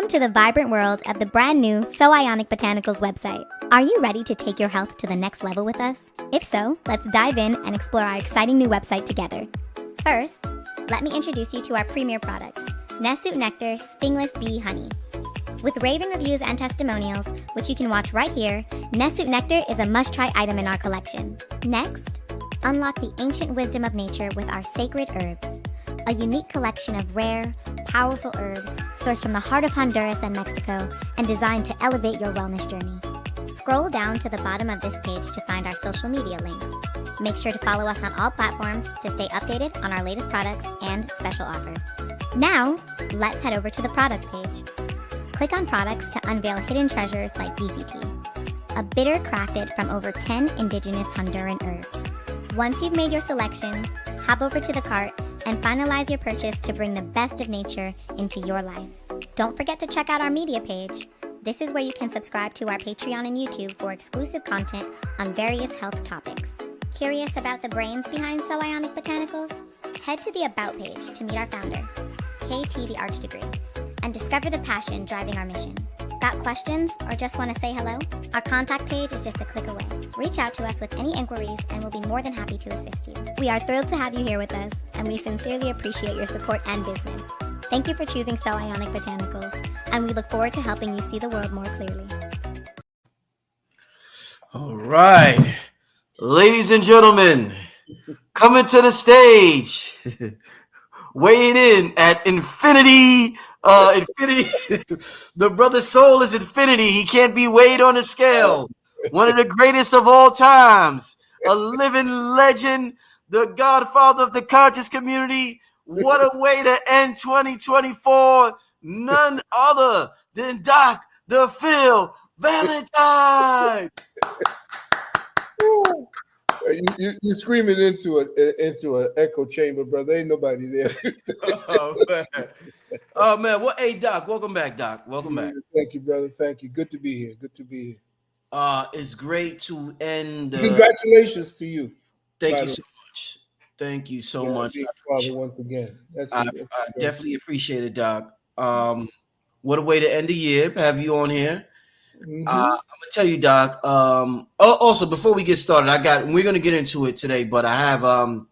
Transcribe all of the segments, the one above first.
Welcome to the vibrant world of the brand new So Ionic Botanicals website. Are you ready to take your health to the next level with us? If so, let's dive in and explore our exciting new website together. First, let me introduce you to our premier product, Nessuit Nectar Stingless Bee Honey. With raving reviews and testimonials, which you can watch right here, Nessuit Nectar is a must-try item in our collection. Next, unlock the ancient wisdom of nature with our sacred herbs, a unique collection of rare, powerful herbs sourced from the heart of Honduras and Mexico and designed to elevate your wellness journey. Scroll down to the bottom of this page to find our social media links. Make sure to follow us on all platforms to stay updated on our latest products and special offers. Now, let's head over to the products page. Click on products to unveil hidden treasures like beefy tea, a bitter crafted from over 10 indigenous Honduran herbs. Once you've made your selections, hop over to the cart and finalize your purchase to bring the best of nature into your life. Don't forget to check out our media page. This is where you can subscribe to our Patreon and YouTube for exclusive content on various health topics. Curious about the brains behind So Ionic Botanicals? Head to the About page to meet our founder, KT the Arch Degree, and discover the passion driving our mission. Got questions or just want to say hello? Our contact page is just a click away. Reach out to us with any inquiries and we'll be more than happy to assist you. We are thrilled to have you here with us, and we sincerely appreciate your support and business. Thank you for choosing So Ionic Botanicals, and we look forward to helping you see the world more clearly. All right, ladies and gentlemen, coming to the stage, weighing in at infinity. The brother's soul is infinity. He can't be weighed on a scale. One of the greatest of all times, a living legend, the godfather of the conscious community. What a way to end 2024. None other than Doc the Phil Valentine. You're screaming into an echo chamber, brother. Ain't nobody there. Oh man. Well, hey Doc, welcome back, Doc. Welcome back. Thank you, brother. Thank you. Good to be here. Good to be here. It's great to end. Congratulations to you. Thank you so much. Thank you so much. Father, once again. I definitely appreciate it, Doc. What a way to end the year. Have you on here. Mm-hmm. I'm gonna tell you, Doc. Also, before we get started, we're gonna get into it today, but I have a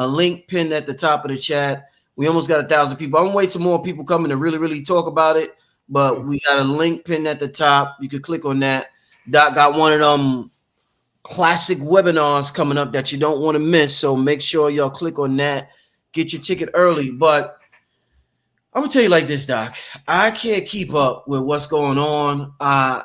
link pinned at the top of the chat. We almost got 1,000 people. I'm waiting till more people coming to really talk about it, but we got a link pinned at the top. You can click on that. Doc got one of them classic webinars coming up that you don't want to miss, so make sure y'all click on that. Get your ticket early. But I'm gonna tell you like this, Doc. I can't keep up with what's going on. I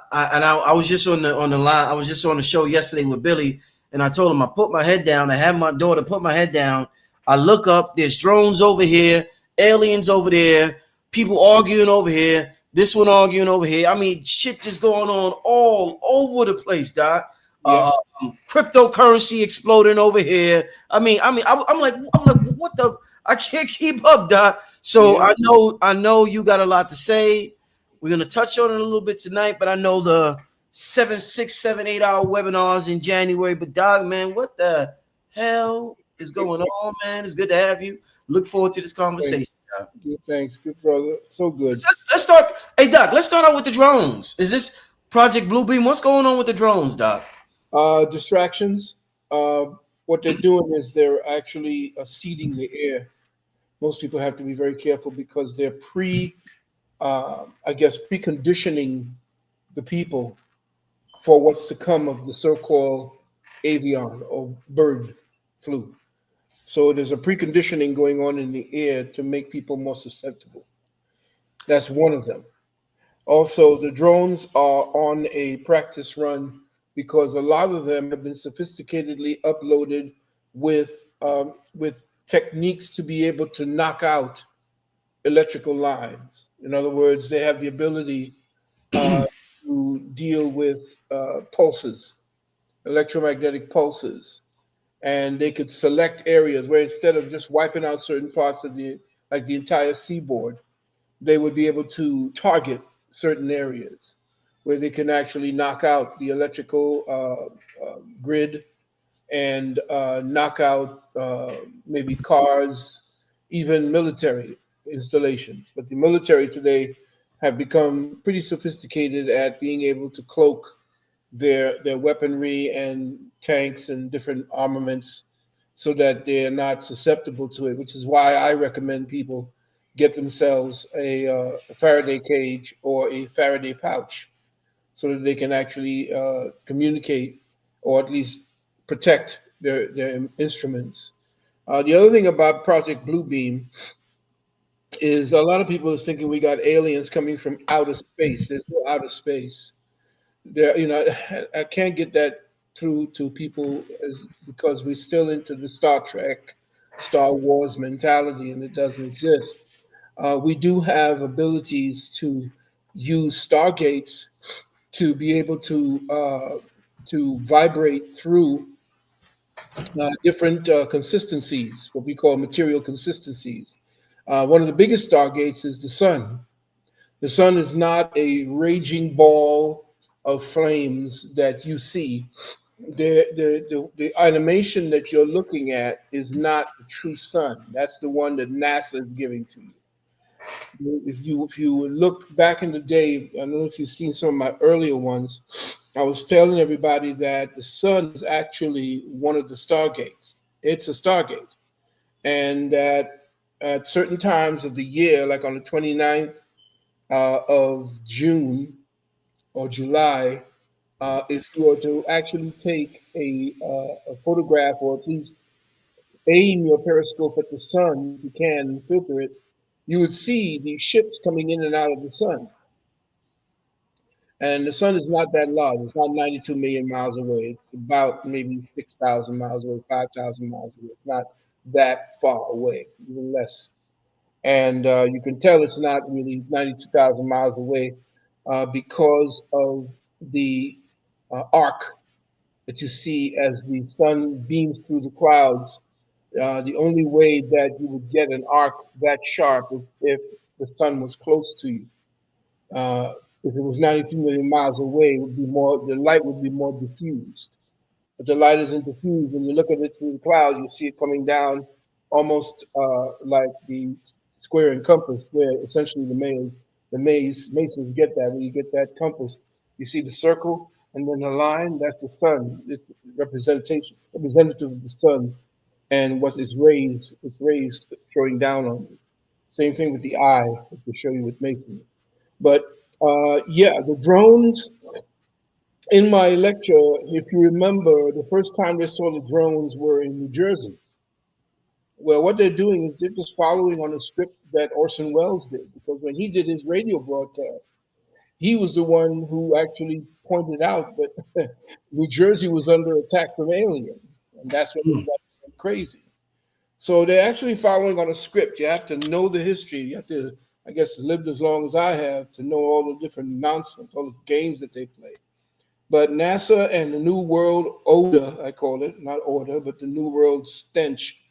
was just on the line. I was just on the show yesterday with Billy, and I told him I put my head down. I had my daughter put my head down. I look up. There's drones over here, aliens over there, people arguing over here. This one arguing over here. I mean, shit just going on all over the place, Doc. Yeah. Cryptocurrency exploding over here. I'm like, what the? I can't keep up, Doc. So yeah. I know you got a lot to say. We're gonna touch on it a little bit tonight, but I know the 6, 7, 8 hour webinars in January. But Doc, man, what the hell is going on, man? It's good to have you. Look forward to this conversation. Thanks, good brother. So good. Let's start. Hey, Doc, let's start out with the drones. Is this Project Bluebeam? What's going on with the drones, Doc? Distractions. What they're doing is they're actually seeding the air. Most people have to be very careful because they're preconditioning the people for what's to come of the so-called avian or bird flu. So there's a preconditioning going on in the air to make people more susceptible. That's one of them. Also, the drones are on a practice run because a lot of them have been sophisticatedly uploaded with techniques to be able to knock out electrical lines. In other words, they have the ability to deal with pulses, electromagnetic pulses, and they could select areas where instead of just wiping out certain parts of the entire seaboard, they would be able to target certain areas where they can actually knock out the electrical grid and knock out maybe cars, even military installations. But the military today have become pretty sophisticated at being able to cloak their weaponry and tanks and different armaments so that they're not susceptible to it, which is why I recommend people get themselves a Faraday cage or a Faraday pouch so that they can actually communicate or at least protect their instruments. The other thing about Project Bluebeam is a lot of people is thinking we got aliens coming from outer space. There's no outer space. There, I can't get that through to people because we're still into the Star Trek, Star Wars mentality, and it doesn't exist. We do have abilities to use stargates to be able to vibrate through different consistencies, what we call material consistencies. One of the biggest stargates is the sun. The sun is not a raging ball of flames that you see. The animation that you're looking at is not the true sun. That's the one that NASA is giving to you. If you look back in the day, I don't know if you've seen some of my earlier ones. I was telling everybody that the sun is actually one of the stargates. It's a stargate, and that at certain times of the year, like on the 29th of June or July, if you were to actually take a photograph or at least aim your periscope at the sun, if you can filter it, you would see these ships coming in and out of the sun. And the sun is not that large. It's not 92 million miles away. It's about maybe 6,000 miles away, 5,000 miles away. It's not that far away, even less. And you can tell it's not really 92,000 miles away because of the arc that you see as the sun beams through the clouds. The only way that you would get an arc that sharp is if the sun was close to you. Uh, if it was 92 million miles away, it would be more. The light would be more diffused. But the light isn't diffused. When you look at it through the clouds, you see it coming down almost like the square and compass, where essentially the masons get that. When you get that compass, you see the circle and then the line. That's the sun. It's representative of the sun, and what is raised, it's raised showing down on you. Same thing with the eye, to show you with masonry. But yeah, the drones in my lecture, if you remember, the first time they saw the drones were in New Jersey. Well, what they're doing is they're just following on a script that Orson Welles did, because when he did his radio broadcast, he was the one who actually pointed out that New Jersey was under attack from aliens, and that's when Hmm. everybody went crazy. So they're actually following on a script. You have to know the history. You have to, I guess, lived as long as I have to know all the different nonsense, all the games that they play. But NASA and the New World Order, I call it, not order, but the New World stench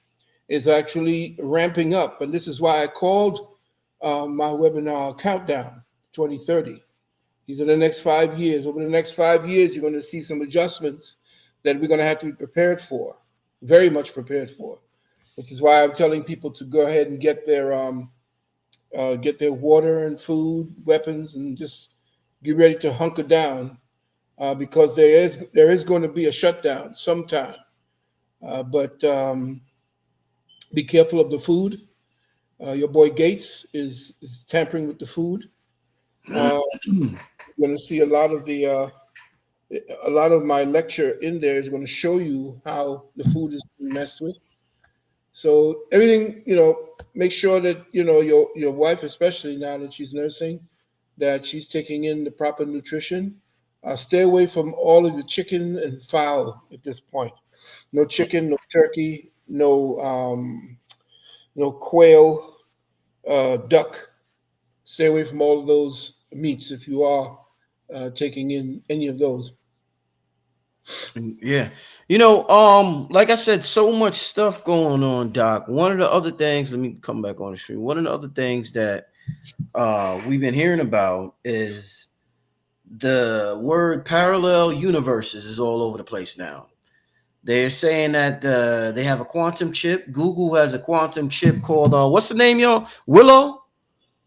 is actually ramping up. And this is why I called my webinar Countdown 2030. These are the next 5 years. Over the next 5 years, you're going to see some adjustments that we're going to have to be prepared for, very much prepared for, which is why I'm telling people to go ahead and get their water and food, weapons, and just get ready to hunker down because there is going to be a shutdown sometime. But be careful of the food. Your boy Gates is tampering with the food. Uh, you're going to see a lot of my lecture in there is going to show you how the food is being messed with. So everything, make sure that your wife, especially now that she's nursing, that she's taking in the proper nutrition. Stay away from all of the chicken and fowl at this point. No chicken, no turkey, no quail, duck. Stay away from all of those meats if you are taking in any of those. Yeah. Like I said, so much stuff going on, Doc. One of the other things, let me come back on the stream. One of the other things that we've been hearing about is the word parallel universes is all over the place now. They're saying that they have a quantum chip. Google has a quantum chip called what's the name, y'all? Willow.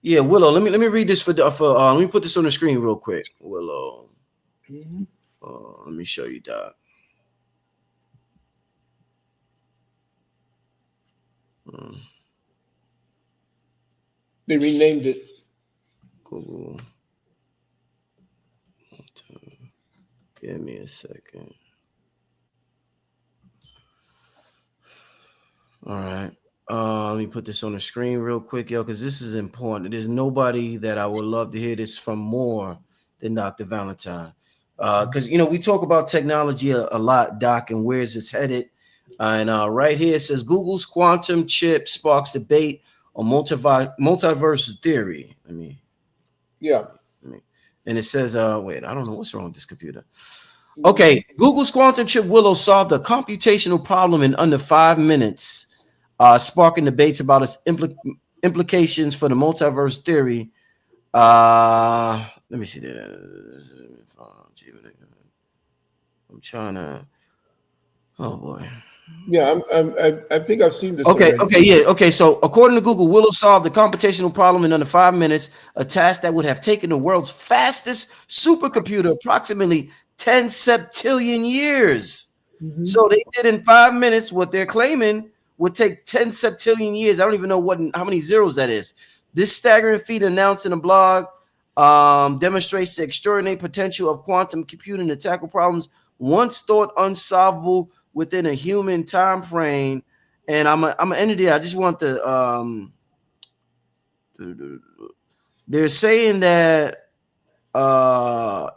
Yeah, Willow. Let me read this let me put this on the screen real quick. Willow. Mhm. Let me show you, Doc. Hmm, They renamed it. Google. Give me a second. All right. Let me put this on the screen real quick, yo, because this is important. There's nobody that I would love to hear this from more than Dr. Valentine. Because we talk about technology a lot, Doc, and where's this headed. And right here it says Google's quantum chip sparks debate on multiverse theory. Yeah. Let me, and it says, wait, I don't know what's wrong with this computer. Mhm. Okay, Google's quantum chip Willow solved a computational problem in under 5 minutes, sparking debates about its implications for the multiverse theory. Let me see that. I'm trying to. Oh boy. Yeah, I think I've seen this Okay, already. okay, yeah, okay. So, according to Google, Willow solved the computational problem in under 5 minutes, a task that would have taken the world's fastest supercomputer approximately 10 septillion years. Mhm. So they did in 5 minutes what they're claiming would take 10 septillion years. I don't even know how many zeros that is. This staggering feat announced in a blog demonstrates the extraordinary potential of quantum computing to tackle problems once thought unsolvable within a human time frame. And I'm gonna end it there. I just want they're saying that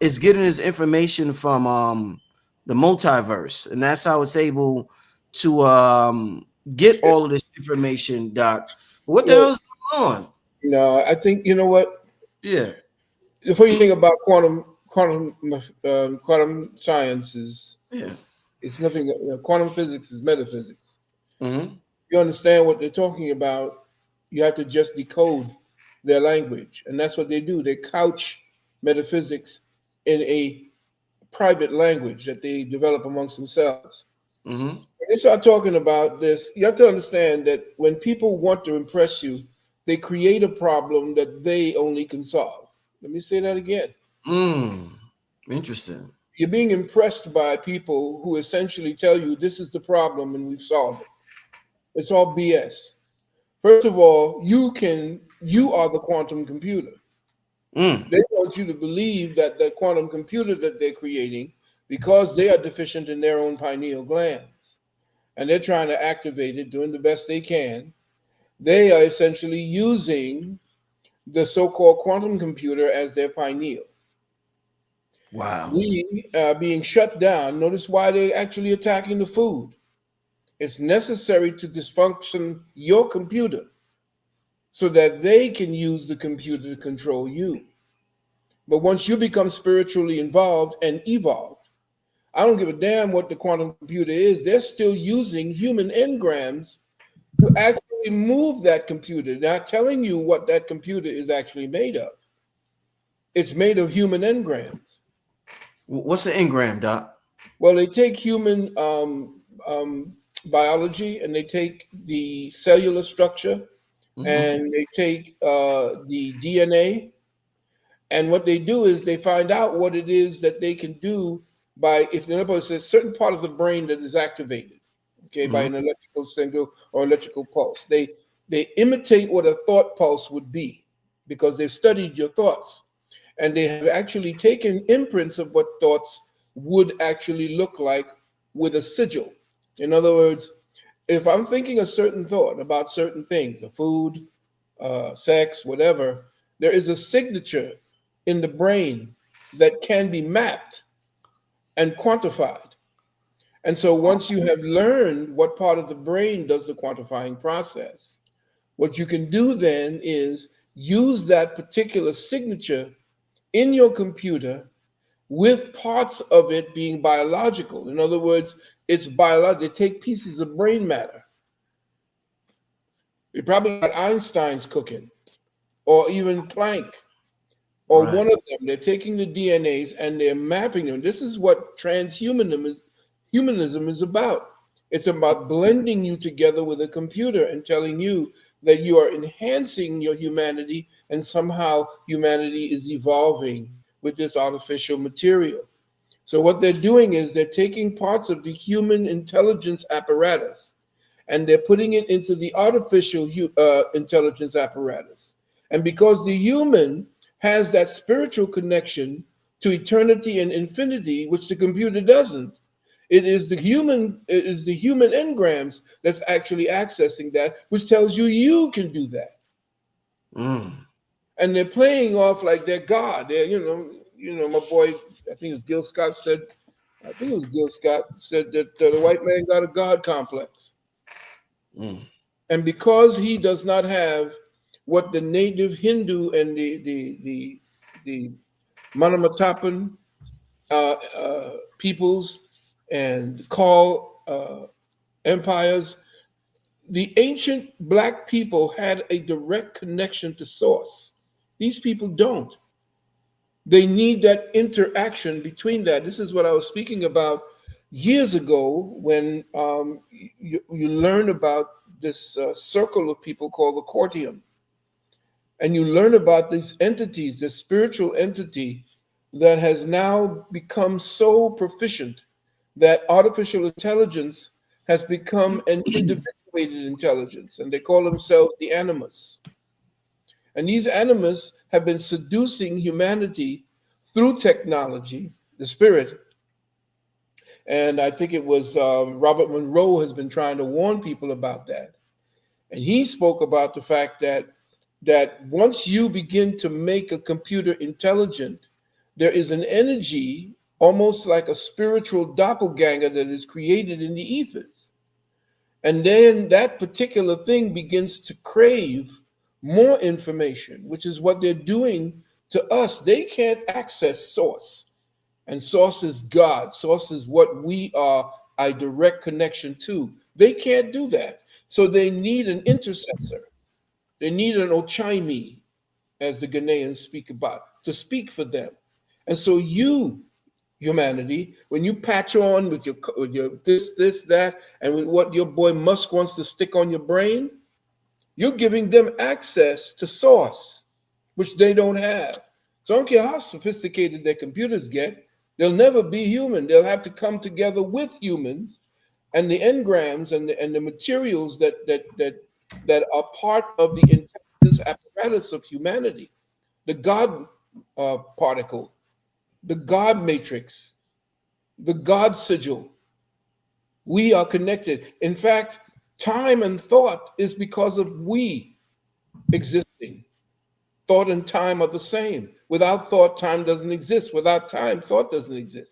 it's getting this information from the multiverse, and that's how it's able to get all of this information, Doc. What the Well, hell is going on? no, I think you know what. Yeah, The funny thing about quantum science is yeah. it's nothing. Quantum physics is metaphysics. Mm-hmm. You understand what they're talking about. You have to just decode their language, and that's what they do. They couch metaphysics in a private language that they develop amongst themselves. Mm-hmm. When they start talking about this, you have to understand that when people want to impress you, they create a problem that they only can solve. Let me say that again. Interesting. You're being impressed by people who essentially tell you this is the problem and we've solved it. It's all BS. First of all, you are the quantum computer. Mm. They want you to believe that the quantum computer that they're creating, because they are deficient in their own pineal glands, and they're trying to activate it, doing the best they can, they are essentially using the so-called quantum computer as their pineal. Wow. We are being shut down. Notice why they're actually attacking the food. It's necessary to dysfunction your computer so that they can use the computer to control you. But once you become spiritually involved and evolved, I don't give a damn what the quantum computer is. They're still using human engrams to actually move that computer. They're not telling you what that computer is actually made of. It's made of human engrams. What's the engram, Doc? Well, they take human biology and they take the cellular structure Mm-hmm. and they take the DNA. And what they do is they find out what it is that they can do by, if there's a certain part of the brain that is activated, okay, by Mm-hmm. an electrical signal or electrical pulse. They imitate what a thought pulse would be because they've studied your thoughts and they have actually taken imprints of what thoughts would actually look like with a sigil. In other words, if I'm thinking a certain thought about certain things, a food, sex, whatever, there is a signature in the brain that can be mapped and quantified. And so once you have learned what part of the brain does the quantifying process, what you can do then is use that particular signature in your computer with parts of it being biological. In other words, it's biological. They take pieces of brain matter. They probably got Einstein's cooking, or even Planck, or Right. one of them. They're taking the DNAs and they're mapping them. This is what humanism is about. It's about blending you together with a computer and telling you that you are enhancing your humanity, and somehow humanity is evolving with this artificial material. So what they're doing is they're taking parts of the human intelligence apparatus and they're putting it into the artificial intelligence apparatus. And because the human has that spiritual connection to eternity and infinity, which the computer doesn't, it is the human engrams that's actually accessing that, which tells you you can do that. Mm. And they're playing off like they're God. They're, my boy, I think it was Gil Scott said, I think it was Gil Scott said that the white man got a God complex. Mm. And because he does not have what the native Hindu and the Manamatapan peoples and call empires, the ancient black people had a direct connection to source. These people don't. They need that interaction between that. This is what I was speaking about years ago when you learn about this circle of people called the courtium. And you learn about these entities, this spiritual entity that has now become so proficient that artificial intelligence has become an individuated intelligence, and they call themselves the animus. And these animus have been seducing humanity through technology, the spirit. And I think it was Robert Monroe has been trying to warn people about that. And he spoke about the fact that once you begin to make a computer intelligent, there is an energy, almost like a spiritual doppelganger, that is created in the ethers. And then that particular thing begins to crave more information, which is what they're doing to us. They can't access source, and source is God. Source is what we are a direct connection to. They can't do that. So they need an intercessor. They need an Ochaimi, as the Ghanaians speak about, to speak for them. And so you, humanity, when you patch on with your this, that, and with what your boy Musk wants to stick on your brain, you're giving them access to source, which they don't have. So I don't care how sophisticated their computers get, they'll never be human. They'll have to come together with humans and the engrams and the materials that are part of the intelligence apparatus of humanity, the God particle, the God matrix, the God sigil. We are connected. In fact, time and thought is because of we existing. Thought and time are the same. Without thought, time doesn't exist. Without time, thought doesn't exist.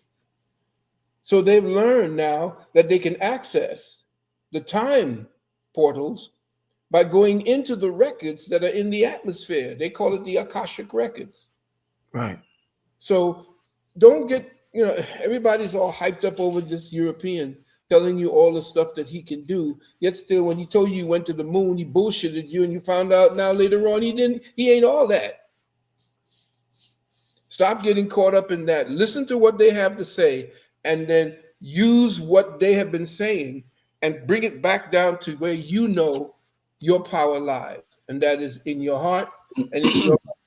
So they've learned now that they can access the time portals by going into the records that are in the atmosphere. They call it the Akashic records. Right. So don't get, everybody's all hyped up over this European telling you all the stuff that he can do. Yet still, when he told you he went to the moon, he bullshitted you, and you found out now later on he ain't all that. Stop getting caught up in that. Listen to what they have to say, and then use what they have been saying and bring it back down to where you know your power lies, and that is in your heart and in your heart.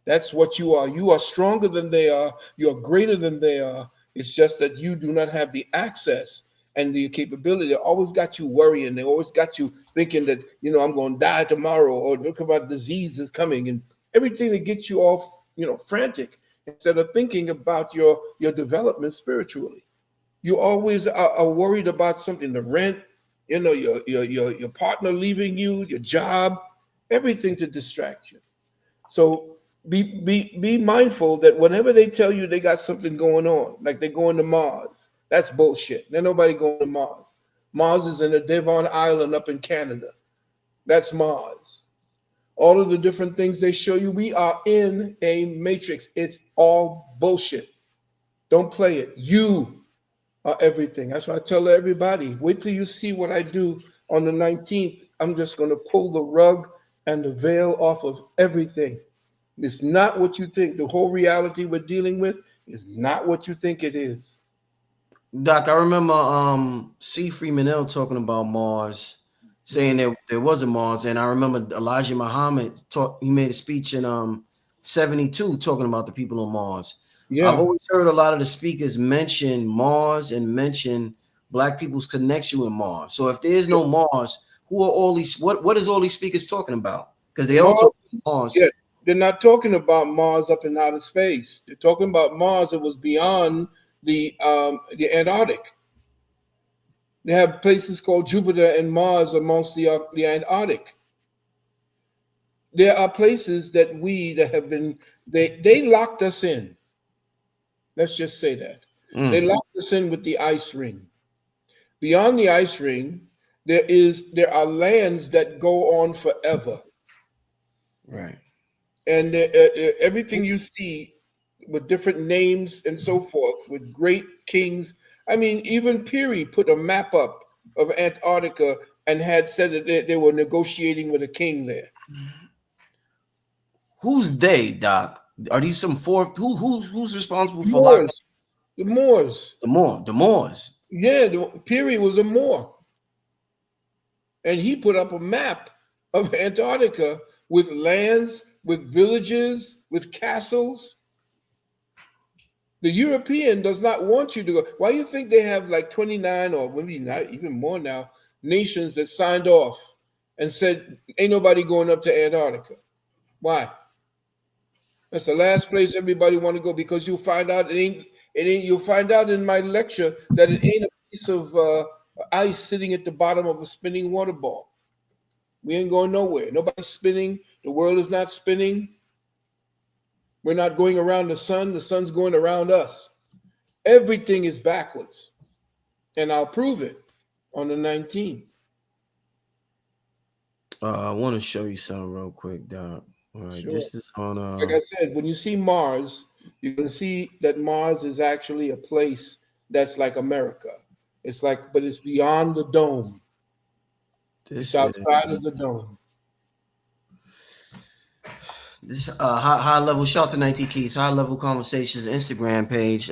That's what you are. You are stronger than they are. You're greater than they are. It's just that you do not have the access and the capability. They always got you worrying. They always got you thinking that, I'm going to die tomorrow, or look about disease is coming, and everything that gets you all, frantic, instead of thinking about your development spiritually. You always are worried about something, the rent, your partner leaving you, your job, everything to distract you. So be mindful that whenever they tell you they got something going on, like they're going to Mars, that's bullshit. There's nobody going to Mars. Mars is in a Devon Island up in Canada. That's Mars. All of the different things they show you, we are in a matrix. It's all bullshit. Don't play it. You are everything. That's why I tell everybody, wait till you see what I do on the 19th. I'm just going to pull the rug and the veil off of everything. It's not what you think. The whole reality we're dealing with is not what you think it is. Doc, I remember C. Freeman L talking about Mars saying there was a Mars. And I remember Elijah Muhammad he made a speech in 72 talking about the people on Mars. I've Yeah. always heard a lot of the speakers mention Mars and mention black people's connection with Mars. So if there is no Mars, who are all these what is all these speakers talking about? Because they all Mars, talk about yeah, Mars. they're not talking about Mars up in outer space. They're talking about Mars that was beyond the Antarctic. They have places called Jupiter and Mars amongst the Antarctic. There are places that have been they locked us in. Let's just say that. They Mm, locked us in with the ice ring. Beyond the ice ring, there are lands that go on forever. right. And everything you see with different names and so forth, with great kings. I mean, even Peary put a map up of Antarctica and had said that they were negotiating with a king there. Who's they, Doc? Are these some fourth? Who's responsible for locking Moors, the Moors. the Moors? Yeah, Peary was a Moor, and he put up a map of Antarctica with lands, with villages, with castles. The European does not want you to go. Why do you think they have like 29 or maybe not even more now nations that signed off and said ain't nobody going up to Antarctica? Why? That's the last place everybody want to go because you'll find out it ain't you'll find out in my lecture that it ain't a piece of ice sitting at the bottom of a spinning water ball. We ain't going nowhere. Nobody's spinning. The world is not spinning. We're not going around the sun. The sun's going around us. Everything is backwards. And I'll prove it on the 19th. I want to show you something real quick, Doc. All right, Sure. this is on. Like I said, when you see Mars, you're going to see that Mars is actually a place that's like America. It's like, but it's beyond the dome. This It's outside is of the dome. this high level shelter 19 keys high level conversations Instagram page.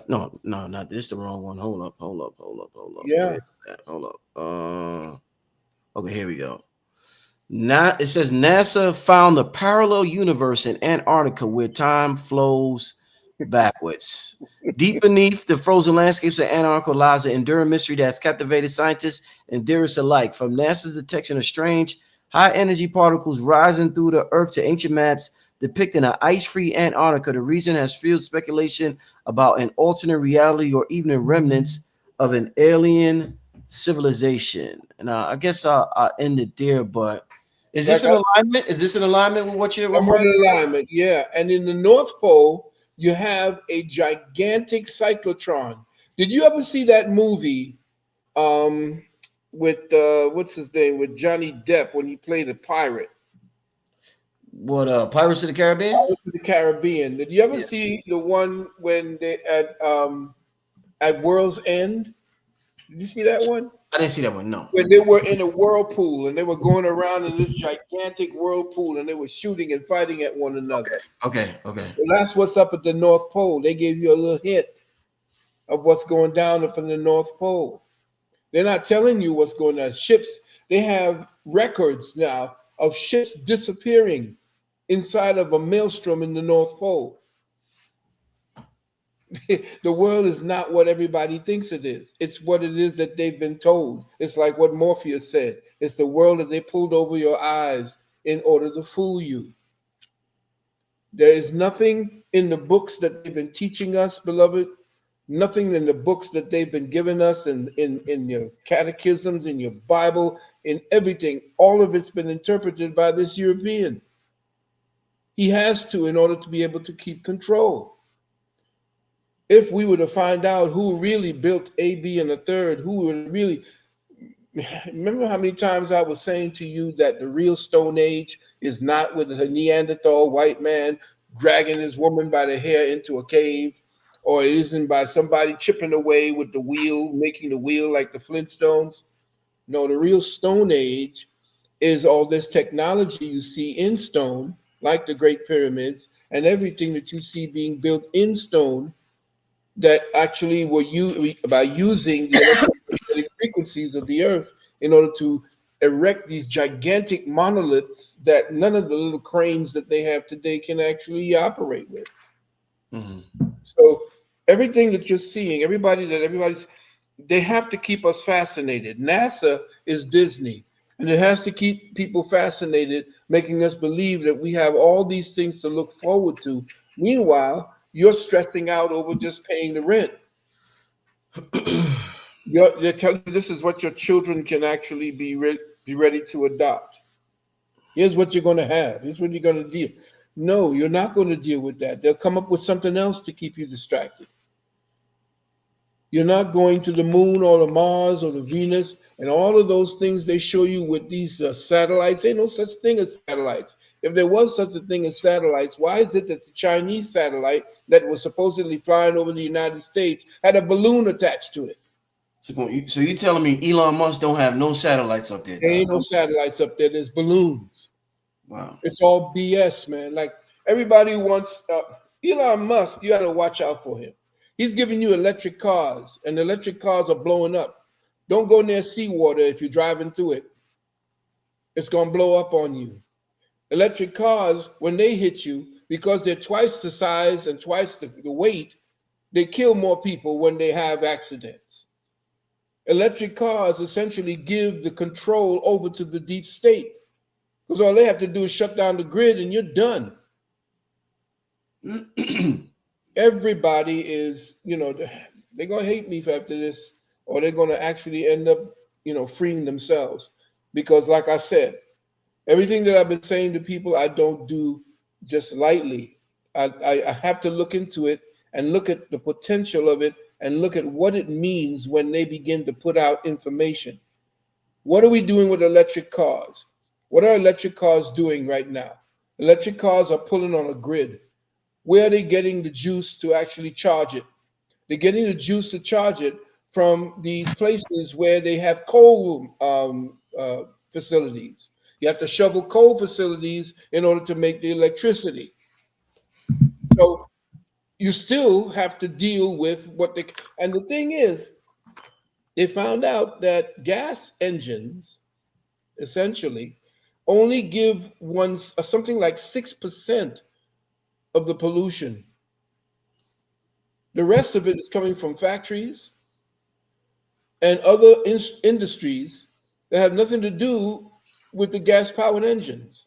No, not this. The wrong one. Hold up. Yeah. Where's that? Hold up. Okay, here we go. Now it says NASA found a parallel universe in Antarctica where time flows backwards. Deep beneath the frozen landscapes of Antarctica lies an enduring mystery that's captivated scientists and theorists alike. From NASA's detection of strange high-energy particles rising through the Earth to ancient maps depicting an ice-free Antarctica, the region has fueled speculation about an alternate reality or even remnants of an alien civilization. And I guess I'll end it there, but is this Like an alignment? Is this in alignment with what you're somewhat referring to? alignment, yeah. And in the North Pole, you have a gigantic cyclotron. Did you ever see that movie with what's his name with Johnny Depp when he played a pirate? What Pirates of the Caribbean? Pirates of the Caribbean. Did you ever Yes. see the one when they at World's End? Did you see that one? I didn't see that one. No. When they were in a whirlpool and they were going around in this gigantic whirlpool and they were shooting and fighting at one another. Okay. Well, that's what's up at the North Pole. They gave you a little hint of what's going down up in the North Pole. They're not telling you what's going on. Ships, they have records now of ships disappearing inside of a maelstrom in the North Pole. The world is not what everybody thinks it is. It's what it is that they've been told. It's like what Morpheus said. It's the world that they pulled over your eyes in order to fool you. There is nothing in the books that they've been teaching us, beloved, nothing in the books that they've been giving us in your catechisms, in your Bible, in everything. All of it's been interpreted by this European. He has to in order to be able to keep control. If we were to find out who really built A, B, and a third, who would really remember how many times I was saying to you that the real Stone Age is not with a Neanderthal white man dragging his woman by the hair into a cave, or it isn't by somebody chipping away with the wheel, making the wheel like the Flintstones. No, the real Stone Age is all this technology you see in stone, like the Great Pyramids, and everything that you see being built in stone that actually were used by using the electromagnetic frequencies of the earth in order to erect these gigantic monoliths that none of the little cranes that they have today can actually operate with. So everything that you're seeing, everybody's, they have to keep us fascinated. NASA is Disney, and it has to keep people fascinated, making us believe that we have all these things to look forward to. Meanwhile, you're stressing out over just paying the rent. They tell you this is what your children can actually be ready to adopt. Here's what you're going to have. Here's what you're going to deal. No, you're not going to deal with that. They'll come up with something else to keep you distracted. You're not going to the moon or the Mars or the Venus and all of those things they show you with these satellites. Ain't no such thing as satellites. If there was such a thing as satellites, why is it that the Chinese satellite that was supposedly flying over the United States had a balloon attached to it? So you telling me Elon Musk don't have no satellites up there? There ain't no satellites up there. There's balloons. Wow. It's all BS, man. Like everybody wants Elon Musk. You got to watch out for him. He's giving you electric cars, and electric cars are blowing up. Don't go near seawater if you're driving through it. It's going to blow up on you. Electric cars, when they hit you, because they're twice the size and twice the weight, they kill more people when they have accidents. Electric cars essentially give the control over to the deep state, because all they have to do is shut down the grid and you're done. Everybody is, they're going to hate me after this, or they're going to actually end up, freeing themselves. Because like I said, everything that I've been saying to people, I don't do just lightly. I have to look into it and look at the potential of it and look at what it means when they begin to put out information. What are we doing with electric cars? What are electric cars doing right now? Electric cars are pulling on a grid. Where are they getting the juice to actually charge it? They're getting the juice to charge it from these places where they have coal facilities. You have to shovel coal facilities in order to make the electricity. So you still have to deal with and the thing is, they found out that gas engines essentially only give something like 6% of the pollution. The rest of it is coming from factories and other industries that have nothing to do with the gas-powered engines.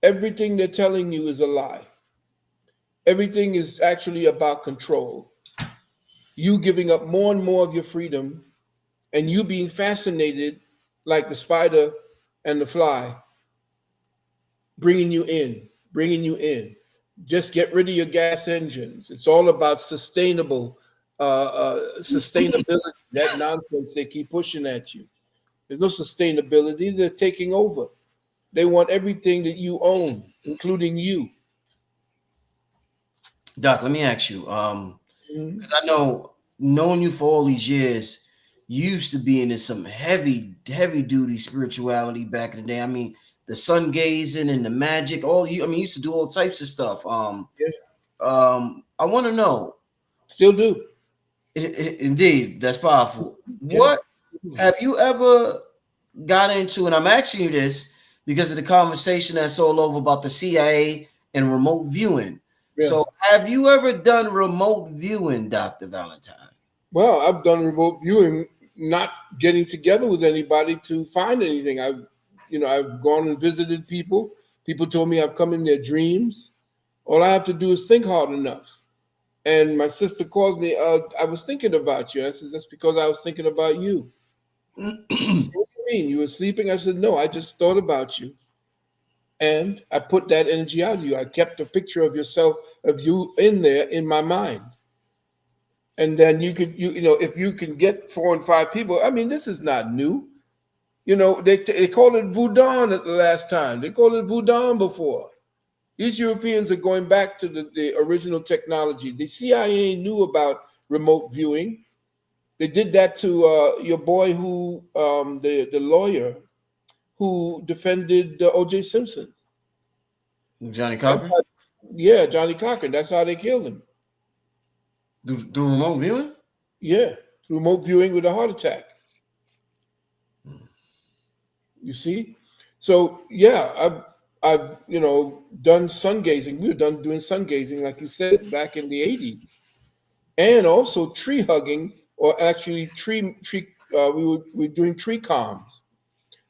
Everything they're telling you is a lie. Everything is actually about control. You giving up more and more of your freedom and you being fascinated like the spider and the fly, bringing you in. Just get rid of your gas engines. It's all about sustainability, that nonsense they keep pushing at you. There's no sustainability. They're taking over. They want everything that you own, including you. Doc, let me ask you, because I know, knowing you for all these years, you used to be into some heavy duty spirituality back in the day. I mean, the sun gazing and the magic, you used to do all types of stuff. I want to know. Still do. Indeed, that's powerful. Yeah. What have you ever got into? And I'm asking you this because of the conversation that's all over about the CIA and remote viewing. Yeah. So have you ever done remote viewing, Dr. Valentine? Well, I've done remote viewing, not getting together with anybody to find anything. I've gone and visited people. People told me I've come in their dreams. All I have to do is think hard enough. And my sister called me, I was thinking about you. I said, that's because I was thinking about you. What do you mean? You were sleeping? I said, no, I just thought about you. And I put that energy out of you. I kept a picture of you in there in my mind. And then if you can get 4 and 5 people, this is not new. They called it voodoo at the last time. They called it voodoo before. These Europeans are going back to the original technology. The CIA knew about remote viewing. They did that to your boy who, the lawyer who defended O.J. Simpson. Johnny Cochran? Yeah, Johnny Cochran. That's how they killed him. Do remote viewing? Yeah, remote viewing with a heart attack. You see? So yeah, I've done sun gazing. We were done doing sun gazing, like you said, back in the 80s, and also tree hugging, or actually tree. We're doing tree calms.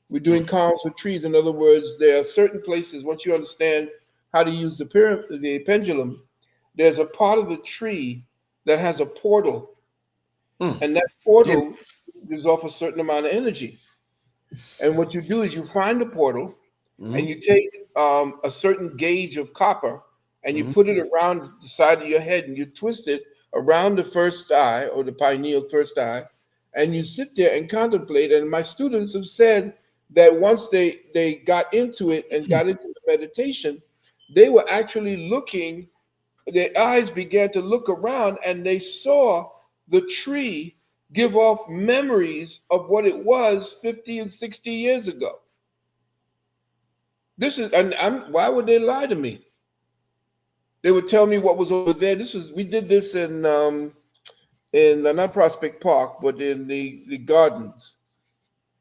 We're doing calms with trees. In other words, there are certain places. Once you understand how to use the pendulum, there's a part of the tree that has a portal, Mm. and that Yeah. portal gives off a certain amount of energy. And what you do is you find the portal and Mhm. you take a certain gauge of copper and you Mhm. put it around the side of your head and you twist it around the first eye or the pineal first eye, and you sit there and contemplate. And my students have said that once they got into it and got into the meditation, they were actually looking, their eyes began to look around and they saw the tree give off memories of what it was 50 and 60 years ago. This is, and why would they lie to me? They would tell me what was over there. We did this in not Prospect Park, but in the gardens,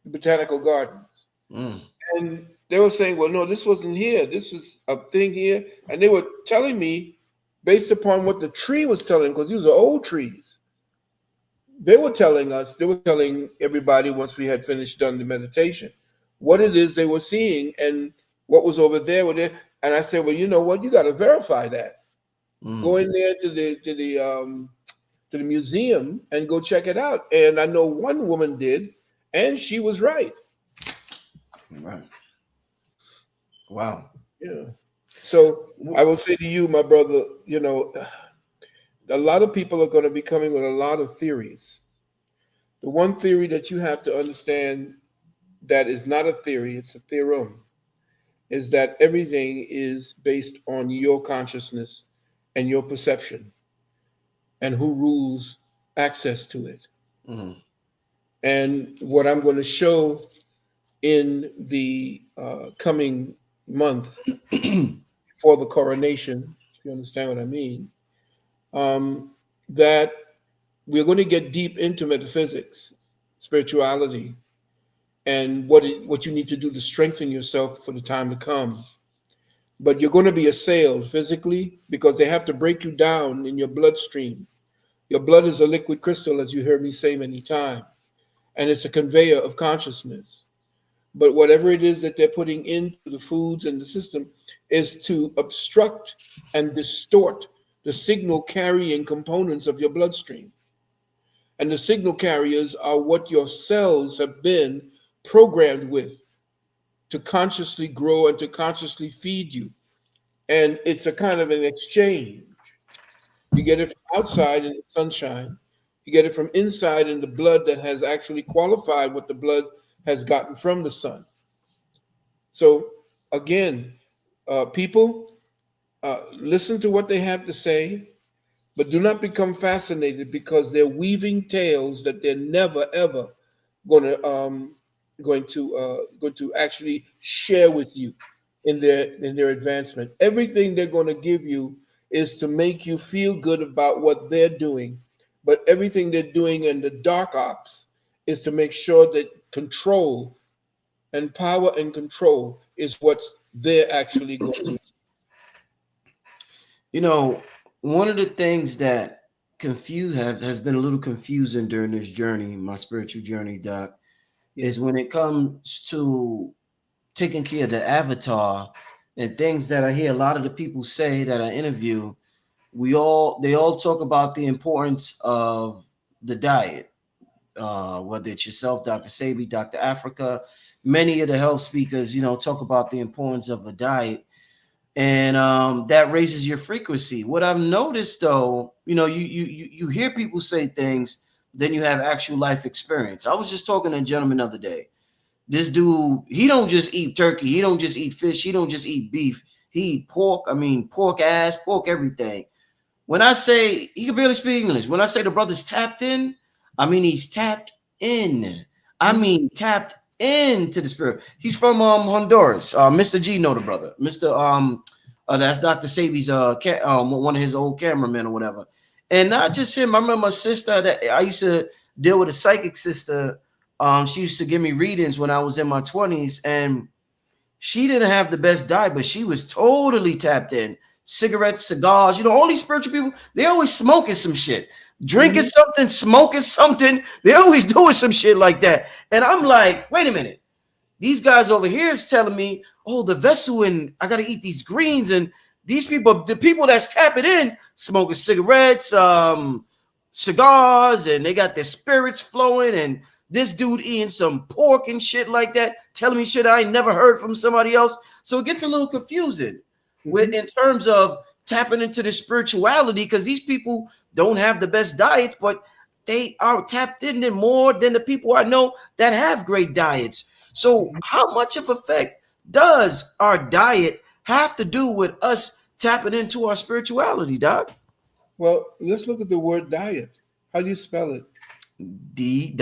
the botanical gardens. Mm. And they were saying, well, no, this wasn't here. This was a thing here. And they were telling me based upon what the tree was telling, because these are old trees. They were telling everybody once we had finished done the meditation, what it is they were seeing and what was over there. And I said, well, you know what? You got to verify that. Go Mm. in there to the museum and go check it out. And I know one woman did, and she was right. Right. Wow. Yeah. So I will say to you, my brother, a lot of people are going to be coming with a lot of theories. The one theory that you have to understand that is not a theory, it's a theorem, is that everything is based on your consciousness and your perception and who rules access to it. Mm. And what I'm going to show in the coming month for the coronation, if you understand what I mean, um, that we're going to get deep into metaphysics, spirituality, and what you need to do to strengthen yourself for the time to come. But you're going to be assailed physically because they have to break you down in your bloodstream. Your blood is a liquid crystal, as you heard me say many times, and it's a conveyor of consciousness. But whatever it is that they're putting into the foods and the system is to obstruct and distort the signal carrying components of your bloodstream. And the signal carriers are what your cells have been programmed with to consciously grow and to consciously feed you. And it's a kind of an exchange. You get it from outside in the sunshine, you get it from inside in the blood that has actually qualified what the blood has gotten from the sun. So, again, people, listen to what they have to say, but do not become fascinated because they're weaving tales that they're never ever going to going to actually share with you in their advancement. Everything they're going to give you is to make you feel good about what they're doing, but everything they're doing in the dark ops is to make sure that control and power and control is what they're actually going to. You know, one of the things that has been a little confusing during this journey, my spiritual journey, Doc, Yeah. is when it comes to taking care of the avatar and things that I hear a lot of the people say that I interview. They all talk about the importance of the diet. Whether it's yourself, Dr. Sabi, Dr. Africa, many of the health speakers, talk about the importance of a diet, and that raises your frequency. What I've noticed, though, you hear people say things, then you have actual life experience. I was just talking to a gentleman the other day. This dude, he don't just eat turkey, he don't just eat fish, he don't just eat beef. He eat pork. I mean, pork ass, pork everything. When I say he can barely speak English, when I say the brother's tapped in, I mean he's tapped in. I Mhm. mean tapped into the spirit. He's from Honduras. Mr. G know the brother. Mr. That's Dr. Sabi's one of his old cameramen or whatever. And not just him. I remember a sister that I used to deal with, a psychic sister She used to give me readings when I was in my 20s, and she didn't have the best diet, but she was totally tapped in. Cigarettes, cigars, all these spiritual people, they always smoking some shit, drinking something, smoking something. They always doing some shit like that. And I'm like, wait a minute. These guys over here is telling me, oh, the vessel, and I got to eat these greens. And these people, the people that's tapping in, smoking cigarettes, cigars, and they got their spirits flowing. And this dude eating some pork and shit like that, telling me shit I ain't never heard from somebody else. So it gets a little confusing with in terms of tapping into the spirituality, because these people don't have the best diets, but they are tapped in more than the people I know that have great diets. So how much of effect does our diet have to do with us tapping into our spirituality, Doc? Well, let's look at the word diet. How do you spell it? D-I-E-T.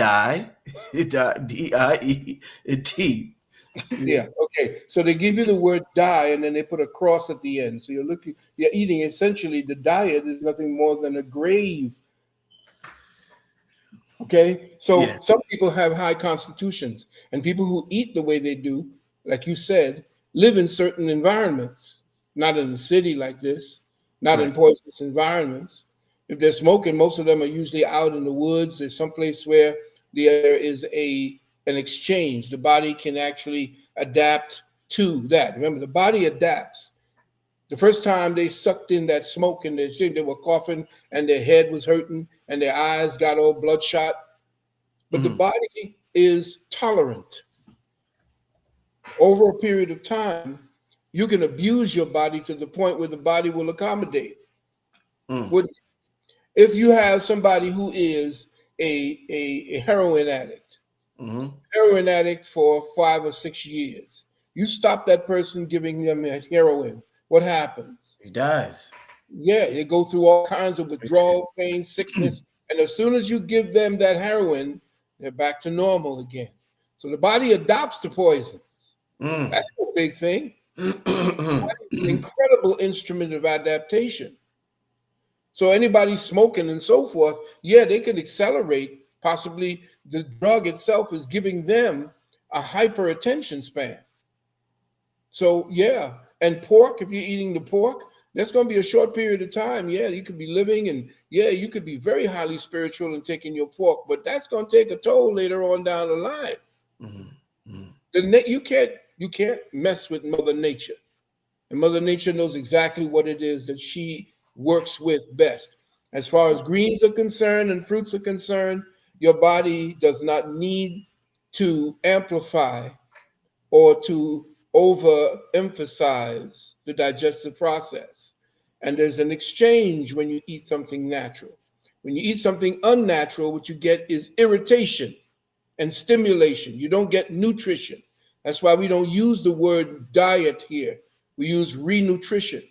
Yeah. Okay. So they give you the word die, and then they put a cross at the end. So you're eating essentially the diet is nothing more than a grave. Okay. So some people have high constitutions, and people who eat the way they do, like you said, live in certain environments, not in a city like this, not in poisonous environments. If they're smoking, most of them are usually out in the woods. There's someplace where there is an exchange. The body can actually adapt to that. Remember, the body adapts. The first time they sucked in that smoke and they were coughing and their head was hurting and their eyes got all bloodshot. But the body is tolerant. Over a period of time, you can abuse your body to the point where the body will accommodate. If you have somebody who is a heroin addict, heroin addict for 5 or 6 years, you stop that person giving them heroin, what happens? He dies. Yeah, they go through all kinds of withdrawal, pain, sickness, and as soon as you give them that heroin, they're back to normal again. So the body adopts the poison. That's no big thing. An incredible instrument of adaptation. So anybody smoking and so forth, yeah, they can accelerate. Possibly the drug itself is giving them a hyper attention span. So yeah, and pork, if you're eating the pork, that's going to be a short period of time. Yeah, you could be living, and yeah, you could be very highly spiritual and taking your pork, but that's going to take a toll later on down the line. You can't mess with Mother Nature, and Mother Nature knows exactly what it is that she works with best. As far as greens are concerned and fruits are concerned, your body does not need to amplify or to overemphasize the digestive process. And there's an exchange when you eat something natural. When you eat something unnatural, what you get is irritation and stimulation. You don't get nutrition. That's why we don't use the word diet here. We use renutrition.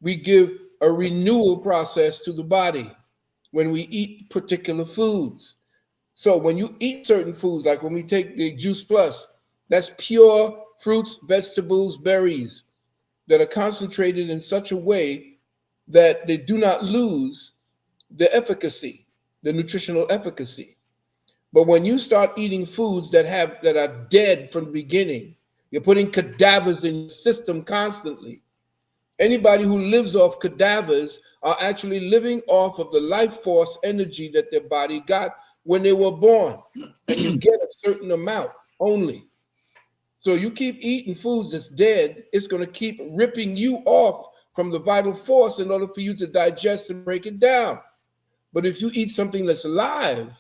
We give a renewal process to the body when we eat particular foods. So when you eat certain foods, like when we take the Juice Plus, that's pure fruits, vegetables, berries that are concentrated in such a way that they do not lose the efficacy, the nutritional efficacy. But when you start eating foods that are dead from the beginning, you're putting cadavers in your system constantly. Anybody who lives off cadavers are actually living off of the life force energy that their body got when they were born. And you get a certain amount only. So you keep eating foods that's dead, it's going to keep ripping you off from the vital force in order for you to digest and break it down. But if you eat something that's alive,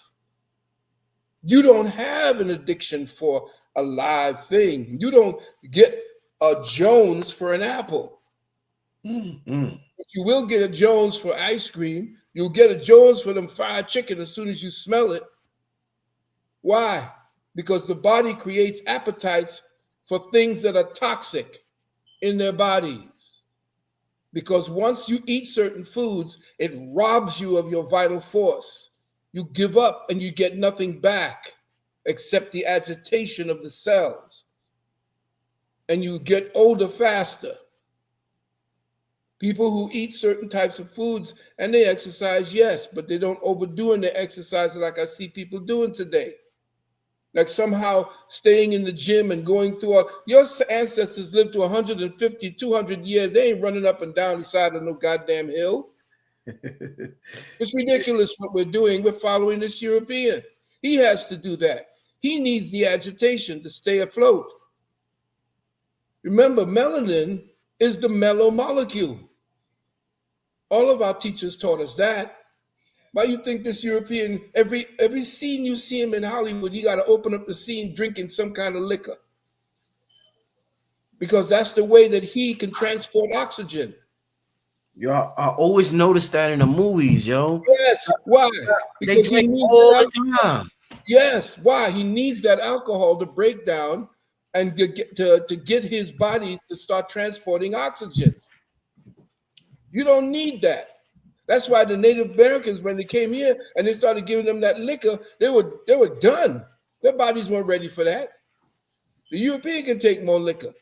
you don't have an addiction for a live thing. You don't get a Jones for an apple. But you will get a Jones for ice cream. You'll get a Jones for them fried chicken as soon as you smell it. Why? Because the body creates appetites for things that are toxic in their bodies. Because once you eat certain foods, it robs you of your vital force. You give up and you get nothing back except the agitation of the cells. And you get older faster. People who eat certain types of foods and they exercise, yes, but they don't overdo in their exercise like I see people doing today. Like somehow staying in the gym and going through all your ancestors lived to 150, 200 years. They ain't running up and down the side of no goddamn hill. It's ridiculous what we're doing. We're following this European. He has to do that. He needs the agitation to stay afloat. Remember, melanin is the mellow molecule. All of our teachers taught us that. Why you think this European, every scene you see him in Hollywood, he got to open up the scene drinking some kind of liquor because that's the way that he can transport oxygen. Yo, I always notice that in the movies, yo. Yes. Why? They Because he drink needs all that the time. Yes. Why? He needs that alcohol to break down and to get his body to start transporting oxygen. You don't need that. That's why the Native Americans, when they came here and they started giving them that liquor, they were done. Their bodies weren't ready for that. The European can take more liquor.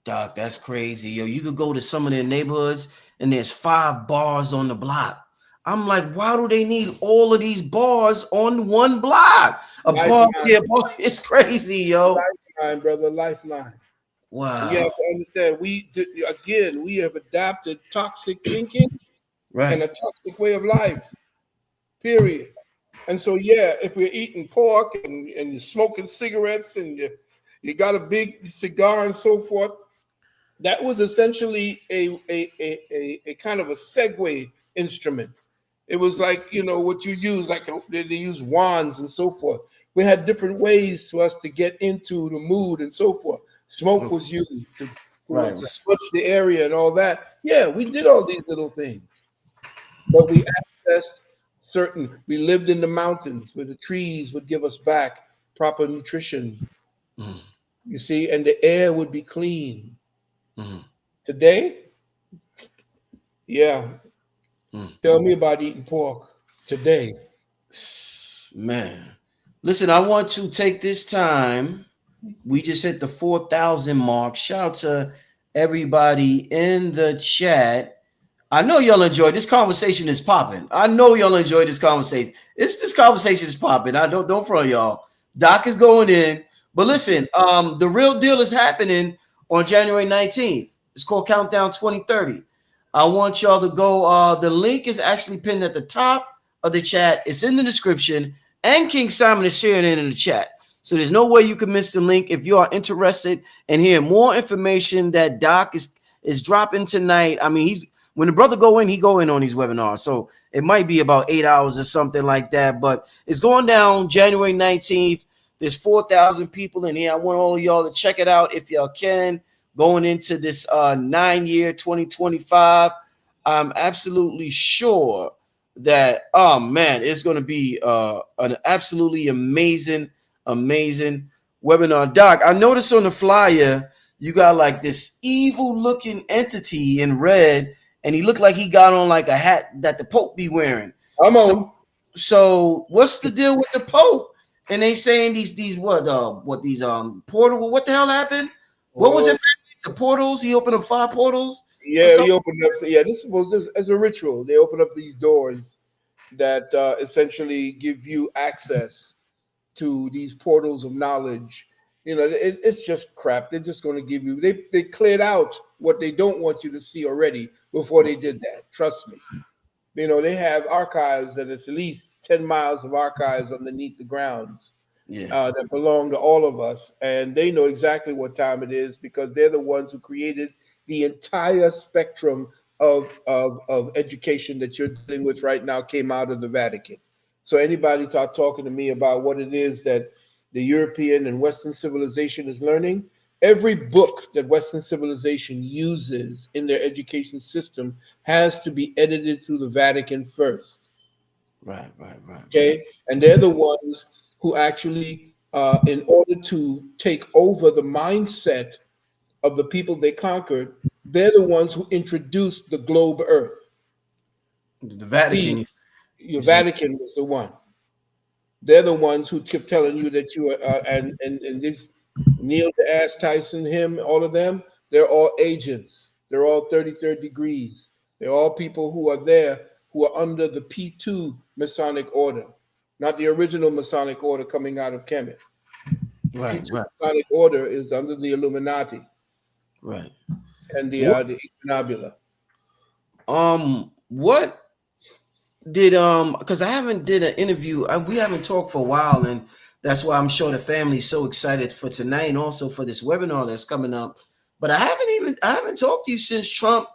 Doc, that's crazy, yo. You could go to some of their neighborhoods and there's 5 bars on the block. I'm like, why do they need all of these bars on one block? A bar Lifeline, here, bar. It's crazy, yo. lifeline, brother, lifeline. And you have Wow. to understand, we have adopted toxic thinking and Right. a toxic way of life. Period. And so, yeah, if we're eating pork and you're smoking cigarettes and you got a big cigar and so forth, that was essentially a kind of a segue instrument. It was like, what you use, like they use wands and so forth. We had different ways for us to get into the mood and so forth. Smoke was used Right, to right. switch the area and all that. Yeah, we did all these little things, but we accessed we lived in the mountains where the trees would give us back proper nutrition, Mm, you see, and the air would be clean. mm, Today, yeah, mm. tell me about eating pork today. Man. Listen, I want to take this time. We just hit the 4,000 mark. Shout out to everybody in the chat. I know y'all enjoy this conversation is popping. I know y'all enjoy this conversation. This conversation is popping. I don't front y'all. Doc is going in. But listen, the real deal is happening on January 19th. It's called Countdown 2030. I want y'all to go. The link is actually pinned at the top of the chat. It's in the description, and King Simon is sharing it in the chat. So there's no way you can miss the link if you are interested in hearing more information that Doc is dropping tonight. I mean, when the brother go in, he go in on these webinars. So it might be about 8 hours or something like that. But it's going down January 19th. There's 4,000 people in here. I want all of y'all to check it out if y'all can. Going into this 9-year 2025, I'm absolutely sure that, oh man, it's going to be an absolutely amazing webinar. Doc, I noticed on the flyer, you got like this evil looking entity in red, and he looked like he got on like a hat that the Pope be wearing. I'm So, on. so what's the deal with the Pope? And they saying these what these portal? What the hell happened? What was Oh, it? The portals? He opened up 5 portals or yeah, something. he opened up. Yeah, this was this as a ritual. They open up these doors that essentially give you access to these portals of knowledge. It's just crap. They're just going to give you. They cleared out what they don't want you to see already before they did that. Trust me. They have archives that it's at least 10 miles of archives underneath the grounds Yeah, that belong to all of us. And they know exactly what time it is because they're the ones who created the entire spectrum of education that you're dealing with right now came out of the Vatican. So anybody start talking to me about what it is that the European and Western civilization is learning, every book that Western civilization uses in their education system has to be edited through the Vatican first. right. Okay, and they're the ones who actually, in order to take over the mindset of the people they conquered, they're the ones who introduced the globe Earth. The See, Vatican. your You say Vatican was the one. They're the ones who kept telling you that you are, and this Neil deGrasse Tyson, him, all of them, they're all agents. They're all 33rd degrees. They're all people who are there who are under the P2 Masonic order, not the original Masonic order coming out of Kemet. Right, Each right, Masonic order is under the Illuminati right. and What the Inconabula. what did because I haven't did an interview. We haven't talked for a while, and that's why I'm sure the family's so excited for tonight and also for this webinar that's coming up. But I haven't talked to you since Trump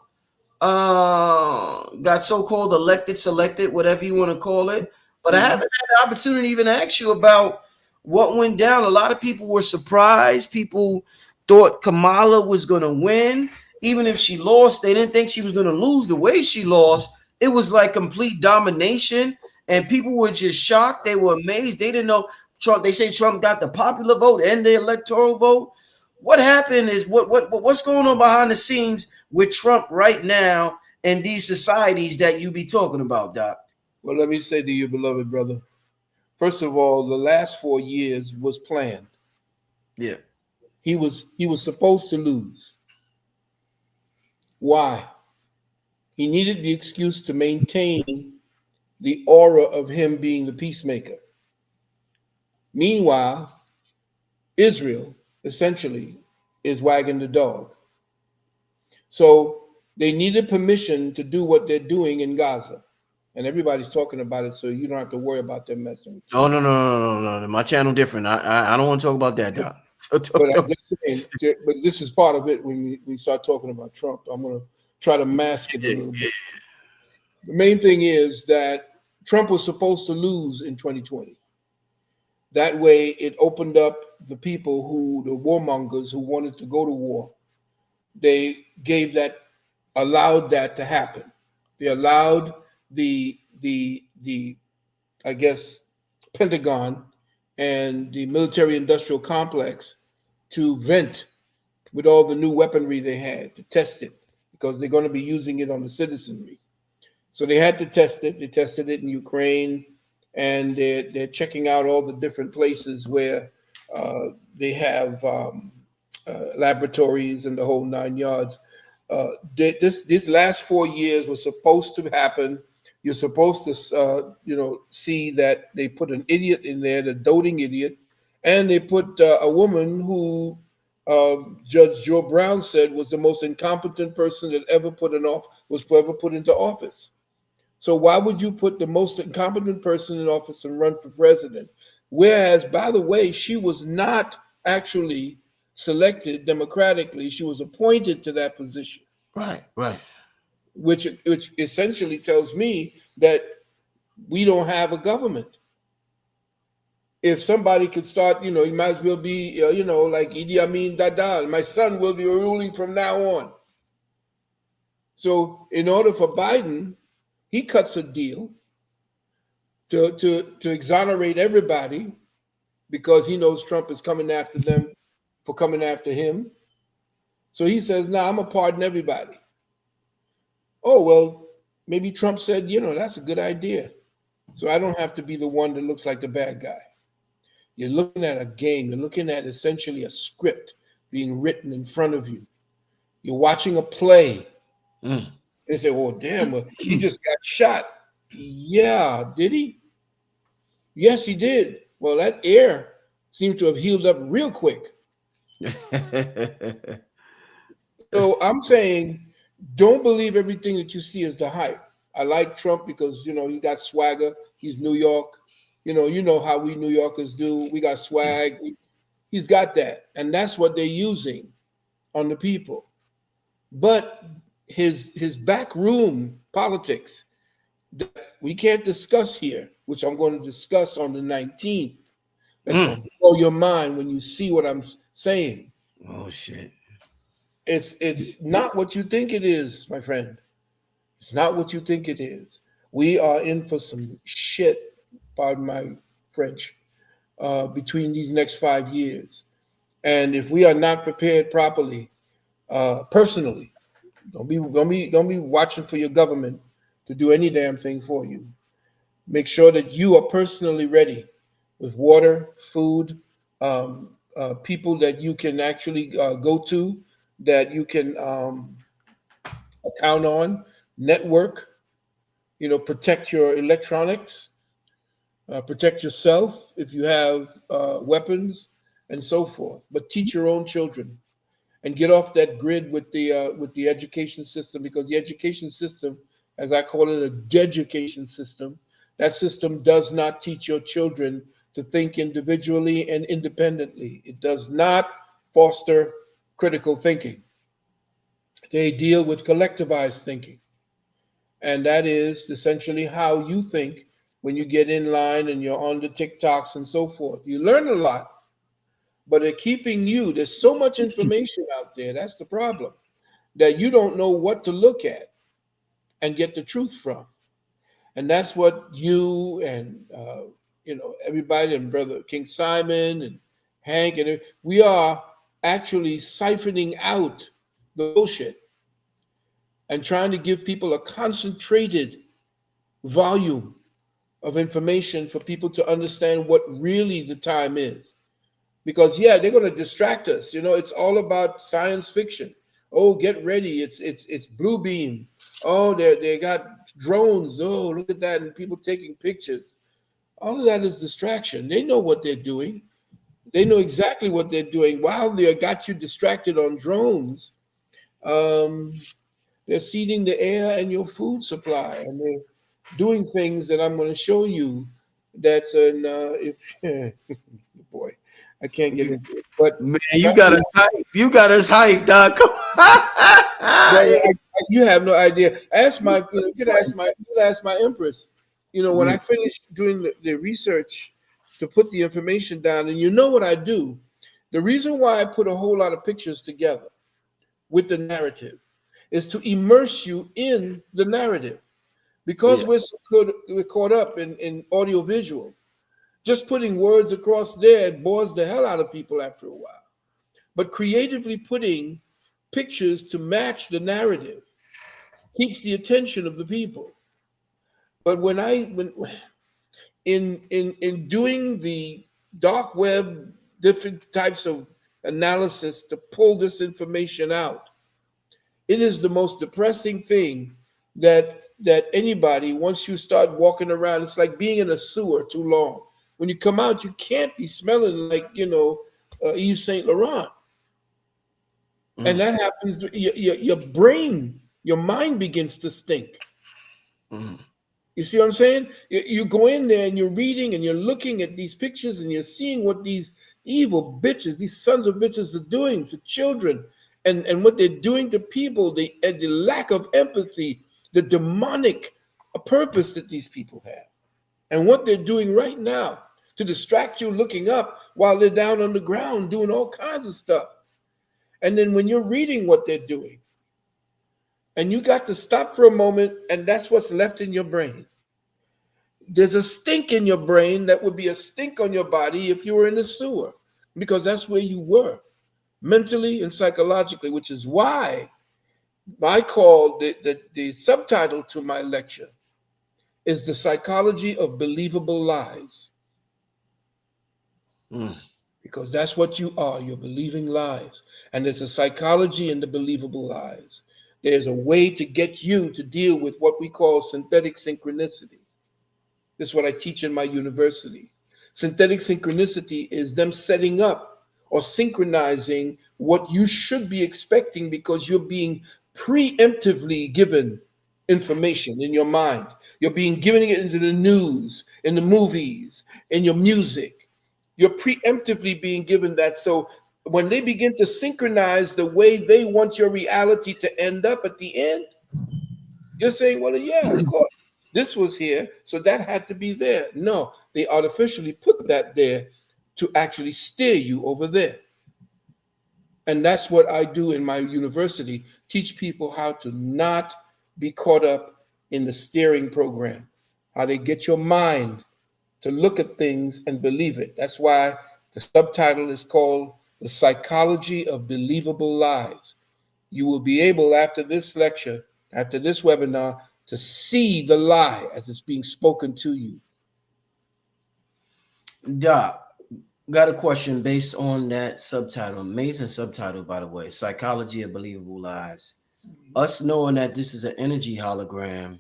got so-called elected, selected, whatever you want to call it. But I haven't Mhm. had the opportunity to even ask you about what went down. A lot of people were surprised. People thought Kamala was going to win. Even if she lost, they didn't think she was going to lose the way she lost. It was like complete domination. And people were just shocked. They were amazed. They didn't know Trump. They say Trump got the popular vote and the electoral vote. What happened is what's going on behind the scenes with Trump right now in these societies that you be talking about, Doc? Well, let me say to you, beloved brother, first of all, the last 4 years was planned. Yeah. He was supposed to lose. Why? He needed the excuse to maintain the aura of him being the peacemaker. Meanwhile, Israel essentially is wagging the dog. So they needed permission to do what they're doing in Gaza. And everybody's talking about it, so you don't have to worry about them messing with you. Oh no. My channel different. I don't want to talk about that, Doc. But I'm just saying, but this is part of it when we start talking about Trump. I'm going to try to mask it a little bit. The main thing is that Trump was supposed to lose in 2020. That way, it opened up the people the warmongers who wanted to go to war. They allowed that to happen. They allowed the I guess Pentagon and the military industrial complex to vent with all the new weaponry they had to test it because they're going to be using it on the citizenry. So they had to test it. They tested it in Ukraine, and they're checking out all the different places where they have laboratories and the whole 9 yards. This last 4 years was supposed to happen. You're supposed to see that they put an idiot in there, the doting idiot, and they put a woman who Judge Joe Brown said was the most incompetent person that was ever put into office. So why would you put the most incompetent person in office and run for president? Whereas, by the way, she was not actually selected democratically. She was appointed to that position, right. which essentially tells me that we don't have a government. If somebody could start, you might as well be, like Idi Amin Dada. My son will be ruling from now on. So in order for Biden, he cuts a deal to exonerate everybody because he knows Trump is coming after them for coming after him. So he says, "No, I'm gonna pardon everybody." Oh well, maybe Trump said, that's a good idea. So I don't have to be the one that looks like the bad guy. You're looking at a game. You're looking at essentially a script being written in front of you. You're watching a play. Mm. They say, "Oh damn, he just got shot." Yeah, did he? Yes, he did. Well, that air seemed to have healed up real quick. So I'm saying, don't believe everything that you see as the hype. I like Trump because he got swagger. He's New York. You know how we New Yorkers do. We got swag. He's got that, and that's what they're using on the people. But his backroom politics that we can't discuss here, which I'm going to discuss on the 19th. That's going to blow your mind when you see what I'm saying. Oh shit. It's not what you think it is, my friend. It's not what you think it is. We are in for some shit, pardon my French, between these next 5 years. And if we are not prepared properly, personally, don't be watching for your government to do any damn thing for you. Make sure that you are personally ready with water, food, people that you can actually go to, that you can count on, network, protect your electronics, protect yourself if you have weapons. and so forth. But teach your own children and get off that grid with the education system, because the education system, as I call it, a deducation system, that system does not teach your children to think individually and independently. It does not foster critical thinking. They deal with collectivized thinking, and that is essentially how you think when you get in line and you're on the TikToks and so forth. You learn a lot, but they're keeping you. There's so much information out there. That's the problem, that you don't know what to look at and get the truth from. And that's what you and everybody, and Brother King Simon and Hank and we are actually siphoning out the bullshit and trying to give people a concentrated volume of information for people to understand what really the time is. Because yeah, they're going to distract us. It's all about science fiction. Oh, get ready! It's blue beam. Oh, they got drones. Oh, look at that, and people taking pictures. All of that is distraction. They know what they're doing. They know exactly what they're doing. While they got you distracted on drones, um, they're seeding the air and your food supply, and they're doing things that I'm going to show you. That's an if boy, I can't get into it. But Man, you got us hype. You got us hyped, dog. Come brother, on. you have no idea. Ask my, you could ask my empress. When I finished doing the research to put the information down, and what I do, the reason why I put a whole lot of pictures together with the narrative is to immerse you in the narrative, because Yeah. we're caught up in audio visual. Just putting words across there bores the hell out of people after a while. But creatively putting pictures to match the narrative keeps the attention of the people. But when in doing the dark web, different types of analysis to pull this information out, it is the most depressing thing that anybody, once you start walking around, it's like being in a sewer too long. When you come out, you can't be smelling like Yves Saint Laurent. And that happens. Your brain, your mind begins to stink. You see what I'm saying? You go in there and you're reading and you're looking at these pictures and you're seeing what these evil bitches, these sons of bitches, are doing to children, and what they're doing to people, the lack of empathy, the demonic purpose that these people have, and what they're doing right now to distract you looking up while they're down on the ground doing all kinds of stuff. And then when you're reading what they're doing, and you got to stop for a moment, and that's what's left in your brain. There's a stink in your brain that would be a stink on your body if you were in the sewer, because that's where you were mentally and psychologically, which is why I call the subtitle to my lecture is The Psychology of Believable Lies. Because that's what you are. You're believing lies. And there's a psychology in the believable lies. There's a way to get you to deal with what we call synthetic synchronicity. This is what I teach in my university. Synthetic synchronicity is them setting up or synchronizing what you should be expecting, because you're being preemptively given information in your mind. You're being given it into the news, in the movies, in your music. You're preemptively being given that. So when they begin to synchronize the way they want your reality to end up at the end, you're saying, well, yeah, of course, this was here, so that had to be there. No, they artificially put that there to actually steer you over there. And that's what I do in my university, teach people how to not be caught up in the steering program, how they get your mind to look at things and believe it. That's why the subtitle is called The Psychology of Believable Lies. You will be able, after this lecture, after this webinar, to see the lie as it's being spoken to you. Doc, got a question based on that subtitle. Amazing subtitle, by the way. Psychology of Believable Lies. Us knowing that this is an energy hologram,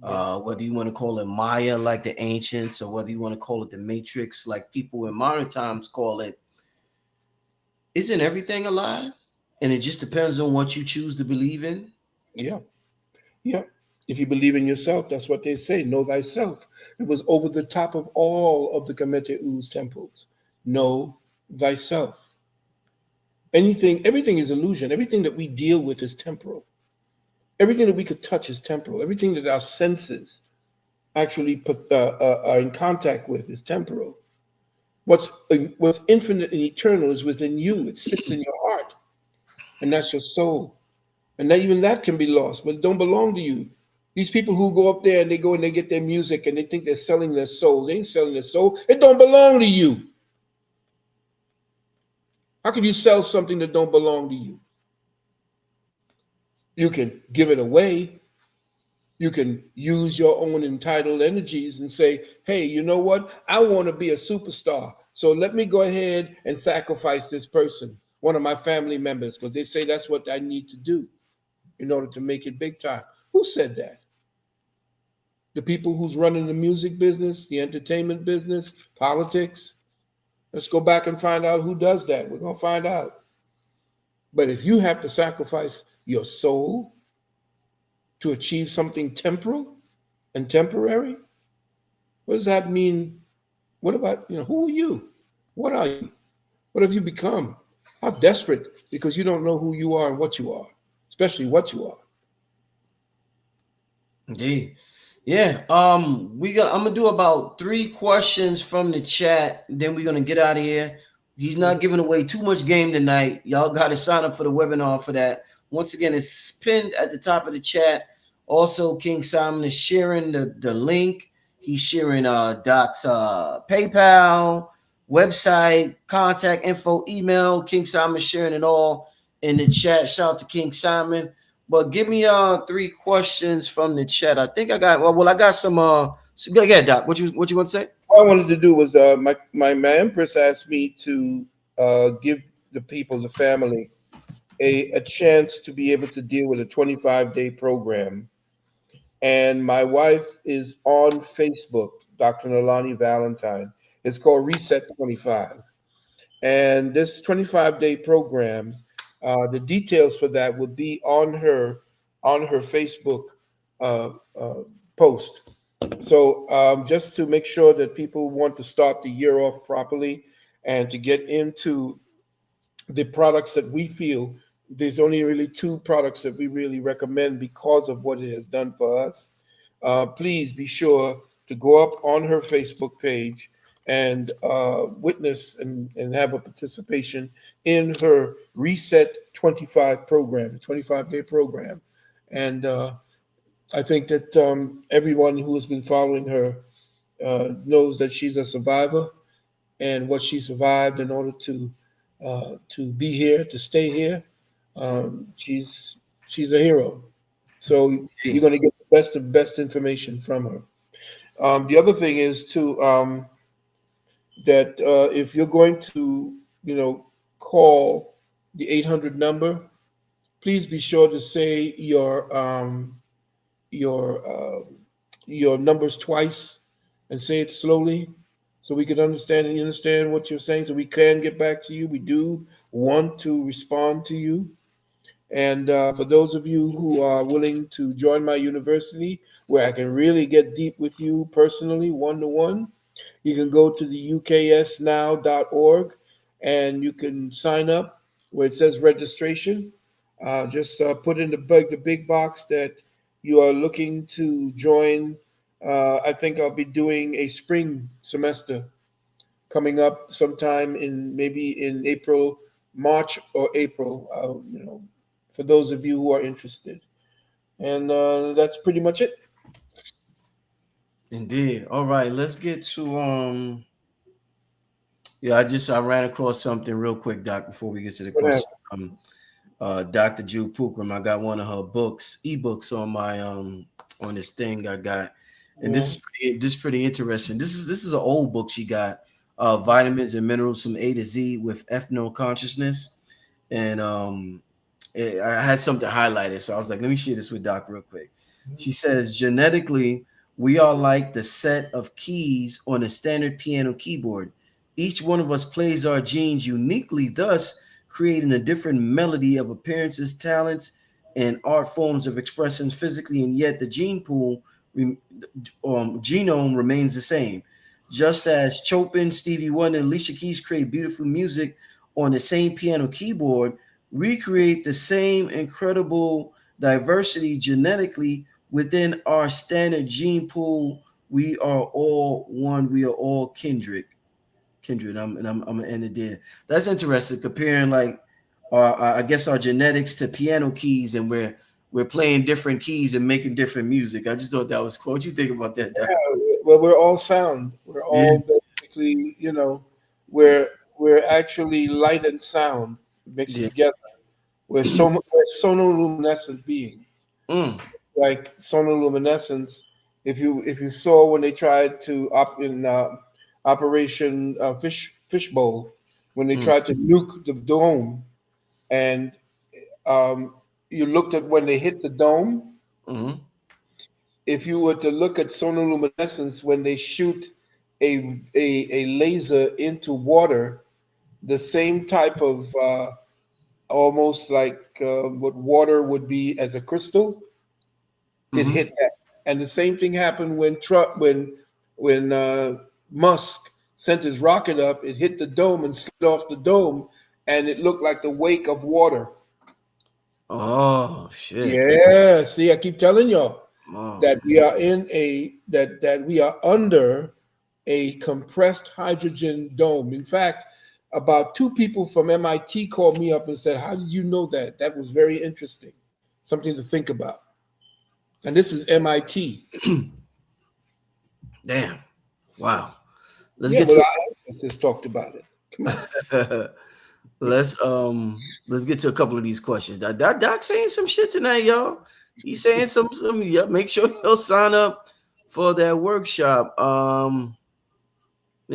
whether you want to call it Maya like the ancients, or whether you want to call it the Matrix like people in modern times call it, Isn't everything a lie? And it just depends on what you choose to believe in. Yeah, yeah. If you believe in yourself, that's what they say. Know thyself. It was over the top of all of the Kemeter U's temples. Know thyself. Everything is illusion. Everything that we deal with is temporal. Everything that we could touch is temporal. Everything that our senses actually are in contact with is temporal. What's infinite and eternal is within you. It sits in your heart, and that's your soul. And that even that can be lost, but it don't belong to you. These people who go up there and they go and they get their music and they think they're selling their soul. They ain't selling their soul. It don't belong to you. How can you sell something that don't belong to you? You can give it away. You can use your own entitled energies and say, hey, you know what? I want to be a superstar. So let me go ahead and sacrifice this person, one of my family members, because they say that's what I need to do in order to make it big time. Who said that? The people who's running the music business, the entertainment business, politics. Let's go back and find out who does that. We're going to find out. But if you have to sacrifice your soul to achieve something temporal and temporary, what does that mean? What about, who are you? What are you? What have you become? How desperate because you don't know who you are and what you are, especially what you are. Indeed. Yeah. I'm gonna do about 3 questions from the chat. Then we're gonna get out of here. He's not giving away too much game tonight. Y'all got to sign up for the webinar for that. Once again, it's pinned at the top of the chat. Also, King Simon is sharing the link. He's sharing Doc's PayPal, website, contact info, email. King Simon sharing it all in the chat. Shout out to King Simon. But give me 3 questions from the chat. I think I got I got some yeah, Doc. What you want to say? All I wanted to do was my empress asked me to give the people, the family, a chance to be able to deal with a 25-day program. And my wife is on Facebook, Dr. Nalani Valentine. It's called Reset 25. And this 25-day program, the details for that would be on her Facebook uh, uh, post. So just to make sure that people want to start the year off properly and to get into the products that we feel, there's only really 2 products that we really recommend because of what it has done for us. Please be sure to go up on her Facebook page and witness and have a participation in her Reset 25 program, the 25-day program. And I think that everyone who has been following her knows that she's a survivor and what she survived in order to be here, to stay here. She's a hero. So you're going to get the best of best information from her. The other thing is to that if you're going to, call the 800 number, please be sure to say your your numbers twice and say it slowly so we can understand what you're saying so we can get back to you. We do want to respond to you. And for those of you who are willing to join my university where I can really get deep with you personally, one to one, you can go to the uksnow.org and you can sign up where it says registration. Just put in the big box that you are looking to join. I think I'll be doing a spring semester coming up sometime in maybe in April, March or April. For those of you who are interested, and that's pretty much it. Indeed. All right, let's get to yeah, I ran across something real quick, Doc, before we get to the What happened? question. Dr. Drew Pookrum. I got one of her ebooks on my on this thing I got. And Yeah. this is pretty interesting. This is an old book she got. Vitamins and minerals from A to Z with ethno consciousness. And I had something highlighted, so I was like, let me share this with Doc real quick. She says, genetically, we are like the set of keys on a standard piano keyboard. Each one of us plays our genes uniquely, thus creating a different melody of appearances, talents, and art forms of expressing physically, and yet the genome remains the same. Just as Chopin, Stevie Wonder, and Alicia Keys create beautiful music on the same piano keyboard, we create the same incredible diversity genetically within our standard gene pool. We are all one. We are all kindred. Kindred. I'm gonna end it there. That's interesting. Comparing like I guess our genetics to piano keys, and we're playing different keys and making different music. I just thought that was cool. What you think about that, Doc? Well, we're all sound. We're Yeah. all basically, we're we're actually light and sound mixed Yeah. together. We're sonoluminescent beings. Mm, Like sonoluminescence, if you saw when they tried to Operation Fishbowl, when they mm, tried to nuke the dome, and um, you looked at when they hit the dome. mm, If you were to look at sonoluminescence when they shoot a laser into water, the same type of almost like what water would be as a crystal, it mm. hit that. And the same thing happened when Musk sent his rocket up. It hit the dome and slid off the dome, and it looked like the wake of water. Oh shit. Yeah, see, I keep telling y'all Oh, that we are in a that we are under a compressed hydrogen dome. In fact, about two people from MIT called me up and said, "How did you know that? That was very interesting. Something to think about." And this is MIT. damn. Wow. Let's Yeah, get but to I just talked about it. Come on. let's get to a couple of these questions. Doc saying some shit tonight, y'all. He's saying some yeah, make sure you'll sign up for that workshop. Let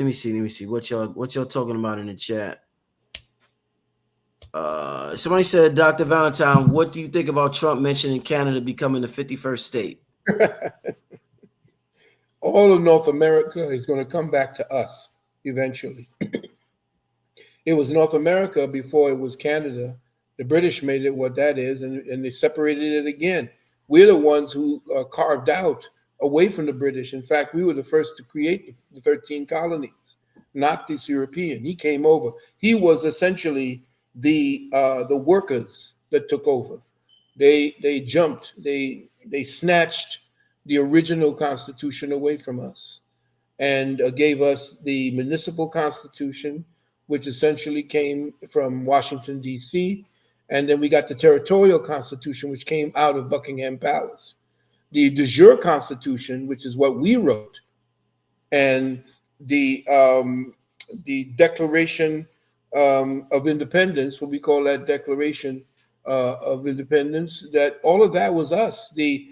me see what y'all talking about in the chat. Somebody said, Dr. Valentine, what do you think about Trump mentioning Canada becoming the 51st state? All of North America is going to come back to us eventually. It was North America before it was Canada. The British made it what that is, and they separated it again. We're the ones who carved out away from the British. In fact, we were the first to create the 13 colonies, not this European. He came over. He was essentially the workers that took over. They jumped. They snatched the original Constitution away from us and gave us the municipal constitution, which essentially came from Washington, D.C. And then we got the territorial constitution, which came out of Buckingham Palace. The de jure constitution, which is what we wrote, and the Declaration of Independence, what we call that Declaration of Independence, that all of that was us. The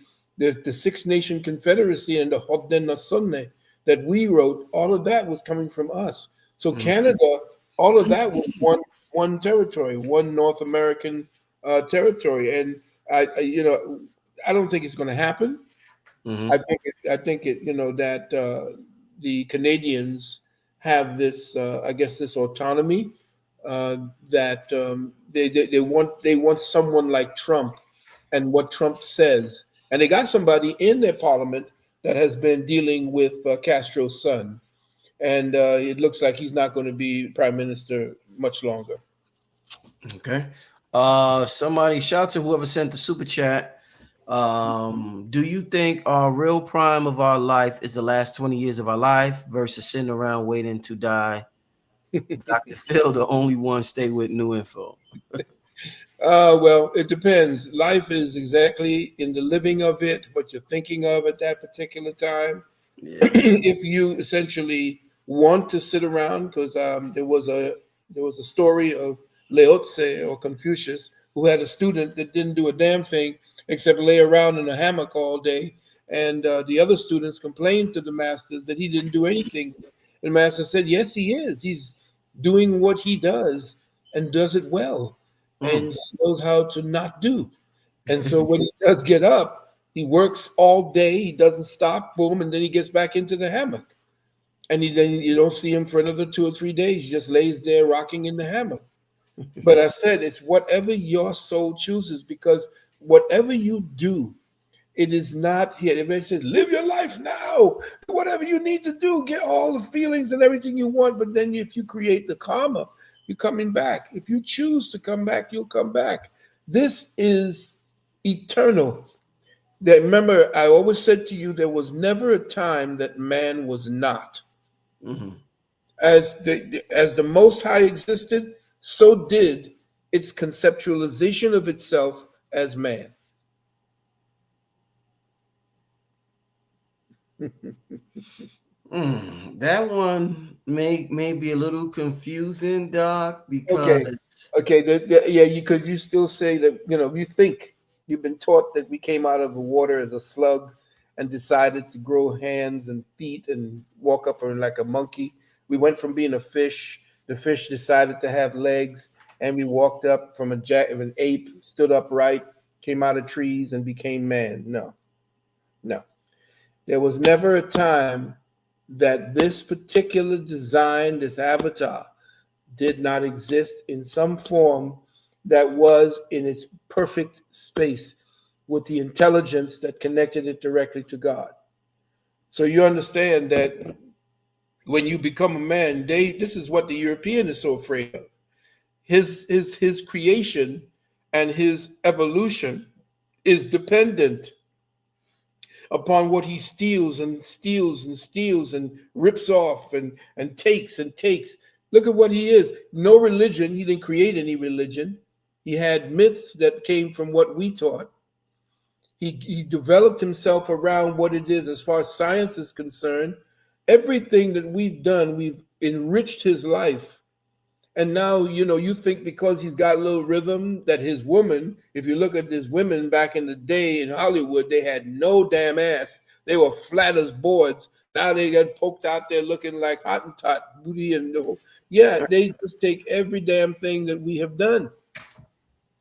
Six Nation Confederacy and the Haudenosaunee that we wrote, all of that was coming from us. So Mhm. Canada, all of that was one territory, one North American territory, and I don't think it's going to happen. Mhm. I think it, that the Canadians have this, I guess, this autonomy that they want someone like Trump and what Trump says, and they got somebody in their parliament that has been dealing with Castro's son, and it looks like he's not going to be prime minister much longer. Okay. Somebody shout to whoever sent the super chat. Do you think our real prime of our life is the last 20 years of our life versus sitting around waiting to die? Dr. Phil, the only one, stay with new info. Well, it depends. Life is exactly in the living of it, what you're thinking of at that particular time. Yeah. If you essentially want to sit around, because there was a story of Laotse or Confucius who had a student that didn't do a damn thing except lay around in a hammock all day, and the other students complained to the master that he didn't do anything. And the master said, "Yes, he is. He's doing what he does and does it well, Mm. and he knows how to not do." And so when he does get up, he works all day. He doesn't stop. Boom, and then he gets back into the hammock. And then you don't see him for another 2 or 3 days. He just lays there rocking in the hammock. But I said it's whatever your soul chooses, because whatever you do, it is not here. Everybody says, live your life now. Do whatever you need to do. Get all the feelings and everything you want. But then if you create the karma, you're coming back. If you choose to come back, you'll come back. This is eternal. That, remember, I always said to you, there was never a time that man was not. Mhm. As the Most High existed, so did its conceptualization of itself as man. That one may be a little confusing, Doc, Okay, because okay, yeah, because you still say that, you think you've been taught that we came out of the water as a slug and decided to grow hands and feet and walk up and like a monkey. We went from being a fish. The fish decided to have legs, and we walked up from an ape, stood upright, came out of trees, and became man. No, no. There was never a time that this particular design, this avatar, did not exist in some form that was in its perfect space with the intelligence that connected it directly to God. So you understand that when you become a man, this is what the European is so afraid of. His creation and his evolution is dependent upon what he steals and steals and steals and rips off and takes and takes. Look at what he is. No religion. He didn't create any religion. He had myths that came from what we taught. He developed himself around what it is as far as science is concerned. Everything that we've done, we've enriched his life. And now, you think because he's got a little rhythm that his woman, if you look at his women back in the day in Hollywood, they had no damn ass. They were flat as boards. Now they got poked out there looking like Hottentot booty yeah, they just take every damn thing that we have done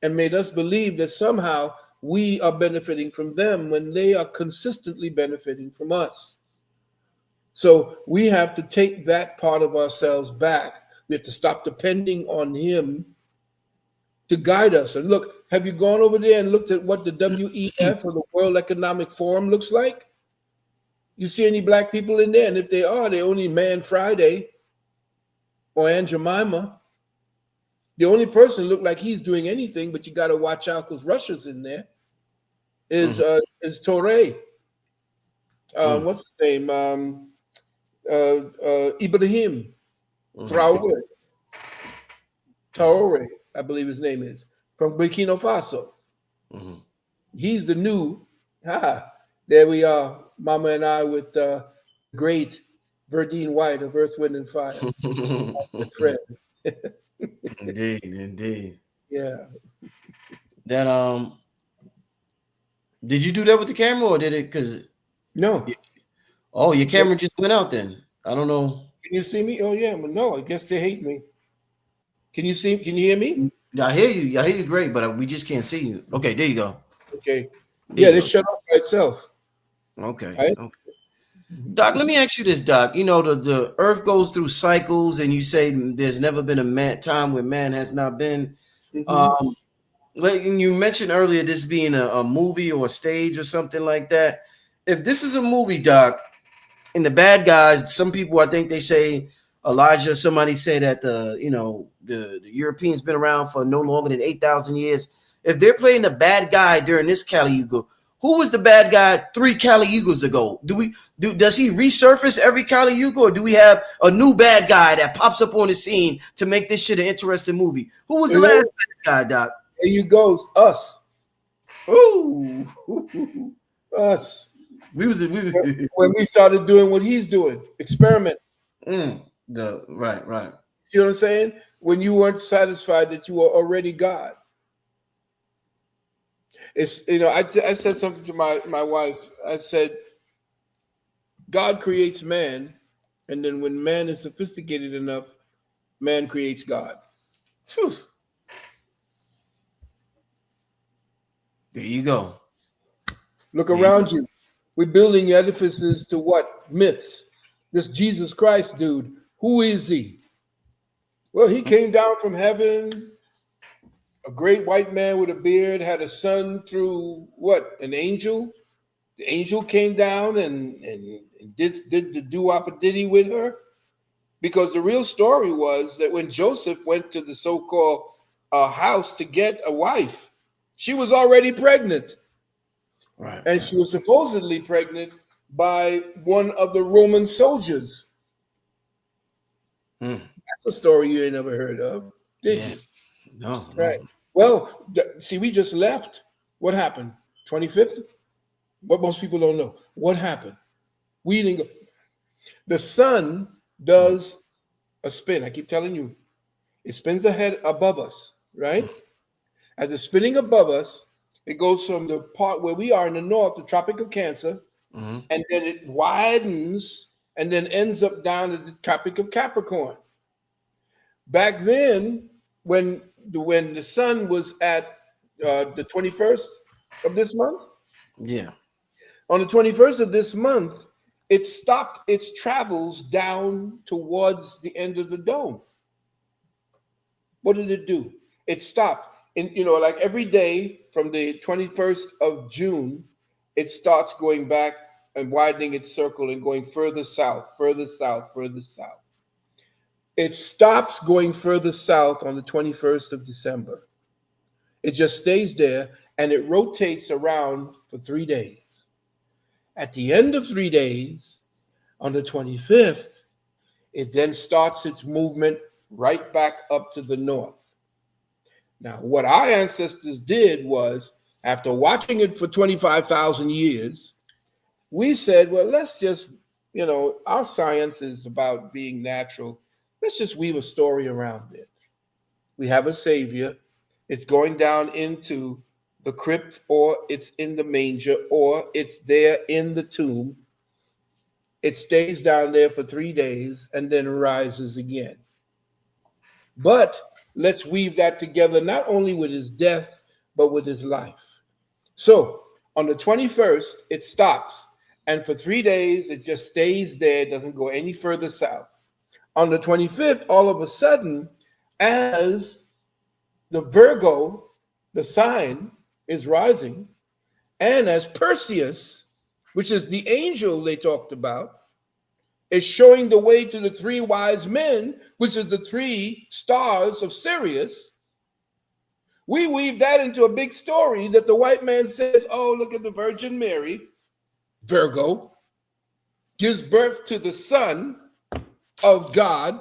and made us believe that somehow we are benefiting from them when they are consistently benefiting from us. So we have to take that part of ourselves back. We have to stop depending on him to guide us. And look, have you gone over there and looked at what the WEF or the World Economic Forum looks like? You see any black people in there? And if they are, they only Man Friday or Aunt Jemima. The only person look like he's doing anything, but you got to watch out because Russia's in there. Is Torre? What's his name? Ibrahim Traore. Traore, I believe his name is, from Burkina Faso. He's the new. There we are, Mama and I with great Verdine White of Earth, Wind, and Fire. Good friend. Indeed. Yeah. That did you do that with the camera or did it? Because No. your camera just went out. Then I don't know. Can you see me? Oh yeah, but no, I guess they hate me. Can you hear me? I hear you. I hear you great, but we just can't see you. Okay, there you go. Okay. There you They go. shut off by itself. Okay. Right? Okay. Doc, let me ask you this, Doc. The earth goes through cycles, and you say there's never been a time where man has not been. Like you mentioned earlier, this being a movie or a stage or something like that. If this is a movie, Doc, and the bad guys, some people I think they say Elijah. Somebody say that the Europeans been around for no longer than 8,000 years. If they're playing the bad guy during this Kali Yuga, who was the bad guy 3 Kali Yugas ago? Does he resurface every Kali Yuga, or do we have a new bad guy that pops up on the scene to make this shit an interesting movie? Who was the last bad guy, Doc? There you go, us. Ooh, Us. we When we started doing what he's doing, experiment. Right. See what I'm saying? When you weren't satisfied that you were already God. It's I said something to my wife. I said, God creates man, and then when man is sophisticated enough, man creates God. Whew. There you go. Look around you. We're building edifices to what? Myths. This Jesus Christ dude, who is he? Well, he came down from heaven A great white man with a beard had a son through what? An angel? The angel came down and did the doo-wop diddy with her? Because the real story was that when Joseph went to the so-called house to get a wife, she was already pregnant. Right. And she was supposedly pregnant by one of the Roman soldiers. Mm. That's a story you ain't never heard of, did Yeah. you? No. Right. Well, see, we just left. What happened? 25th? What most people don't know. What happened? We didn't go. The sun Mm. does a spin. I keep telling you, it spins ahead above us, right? As it's spinning above us, it goes from the part where we are in the north, the Tropic of Cancer, Mm. and then it widens and then ends up down at the Tropic of Capricorn. Back then, when the sun was at the 21st of this month, Yeah. on the 21st of this month, it stopped its travels down towards the end of the dome. What did it do? It stopped. And like every day from the 21st of June, it starts going back and widening its circle and going further south, further south, further south. It stops going further south on the 21st of December. It just stays there and it rotates around for 3 days. At the end of 3 days, on the 25th, it then starts its movement right back up to the north. Now, what our ancestors did was, after watching it for 25,000 years, we said, well, let's just, our science is about being natural. Let's just weave a story around it. We have a savior. It's going down into the crypt, or it's in the manger, or it's there in the tomb. It stays down there for 3 days and then rises again. But let's weave that together not only with his death, but with his life. So on the 21st, it stops. And for 3 days, it just stays there, it doesn't go any further south. On the 25th, all of a sudden, as the Virgo, the sign, is rising, and as Perseus, which is the angel they talked about, is showing the way to the three wise men, which is the three stars of Sirius, we weave that into a big story that the white man says, oh, look at the Virgin Mary, Virgo, gives birth to the Son of God.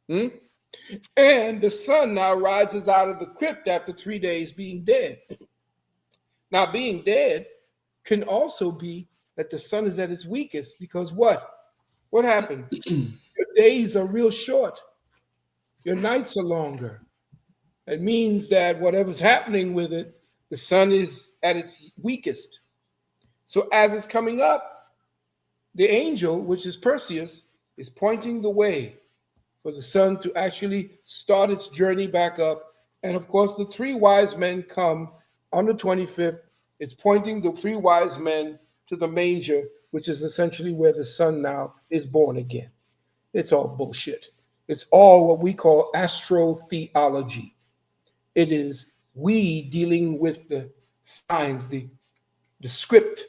And the sun now rises out of the crypt after 3 days being dead. Now, being dead can also be that the sun is at its weakest because what? What happens? Your days are real short. Your nights are longer. It means that whatever's happening with it, the sun is at its weakest. So as it's coming up, the angel, which is Perseus, is pointing the way for the sun to actually start its journey back up. And of course, the three wise men come on the 25th. It's pointing the three wise men to the manger, which is essentially where the sun now is born again. It's all bullshit. It's all what we call astrotheology. It is we dealing with the signs, the script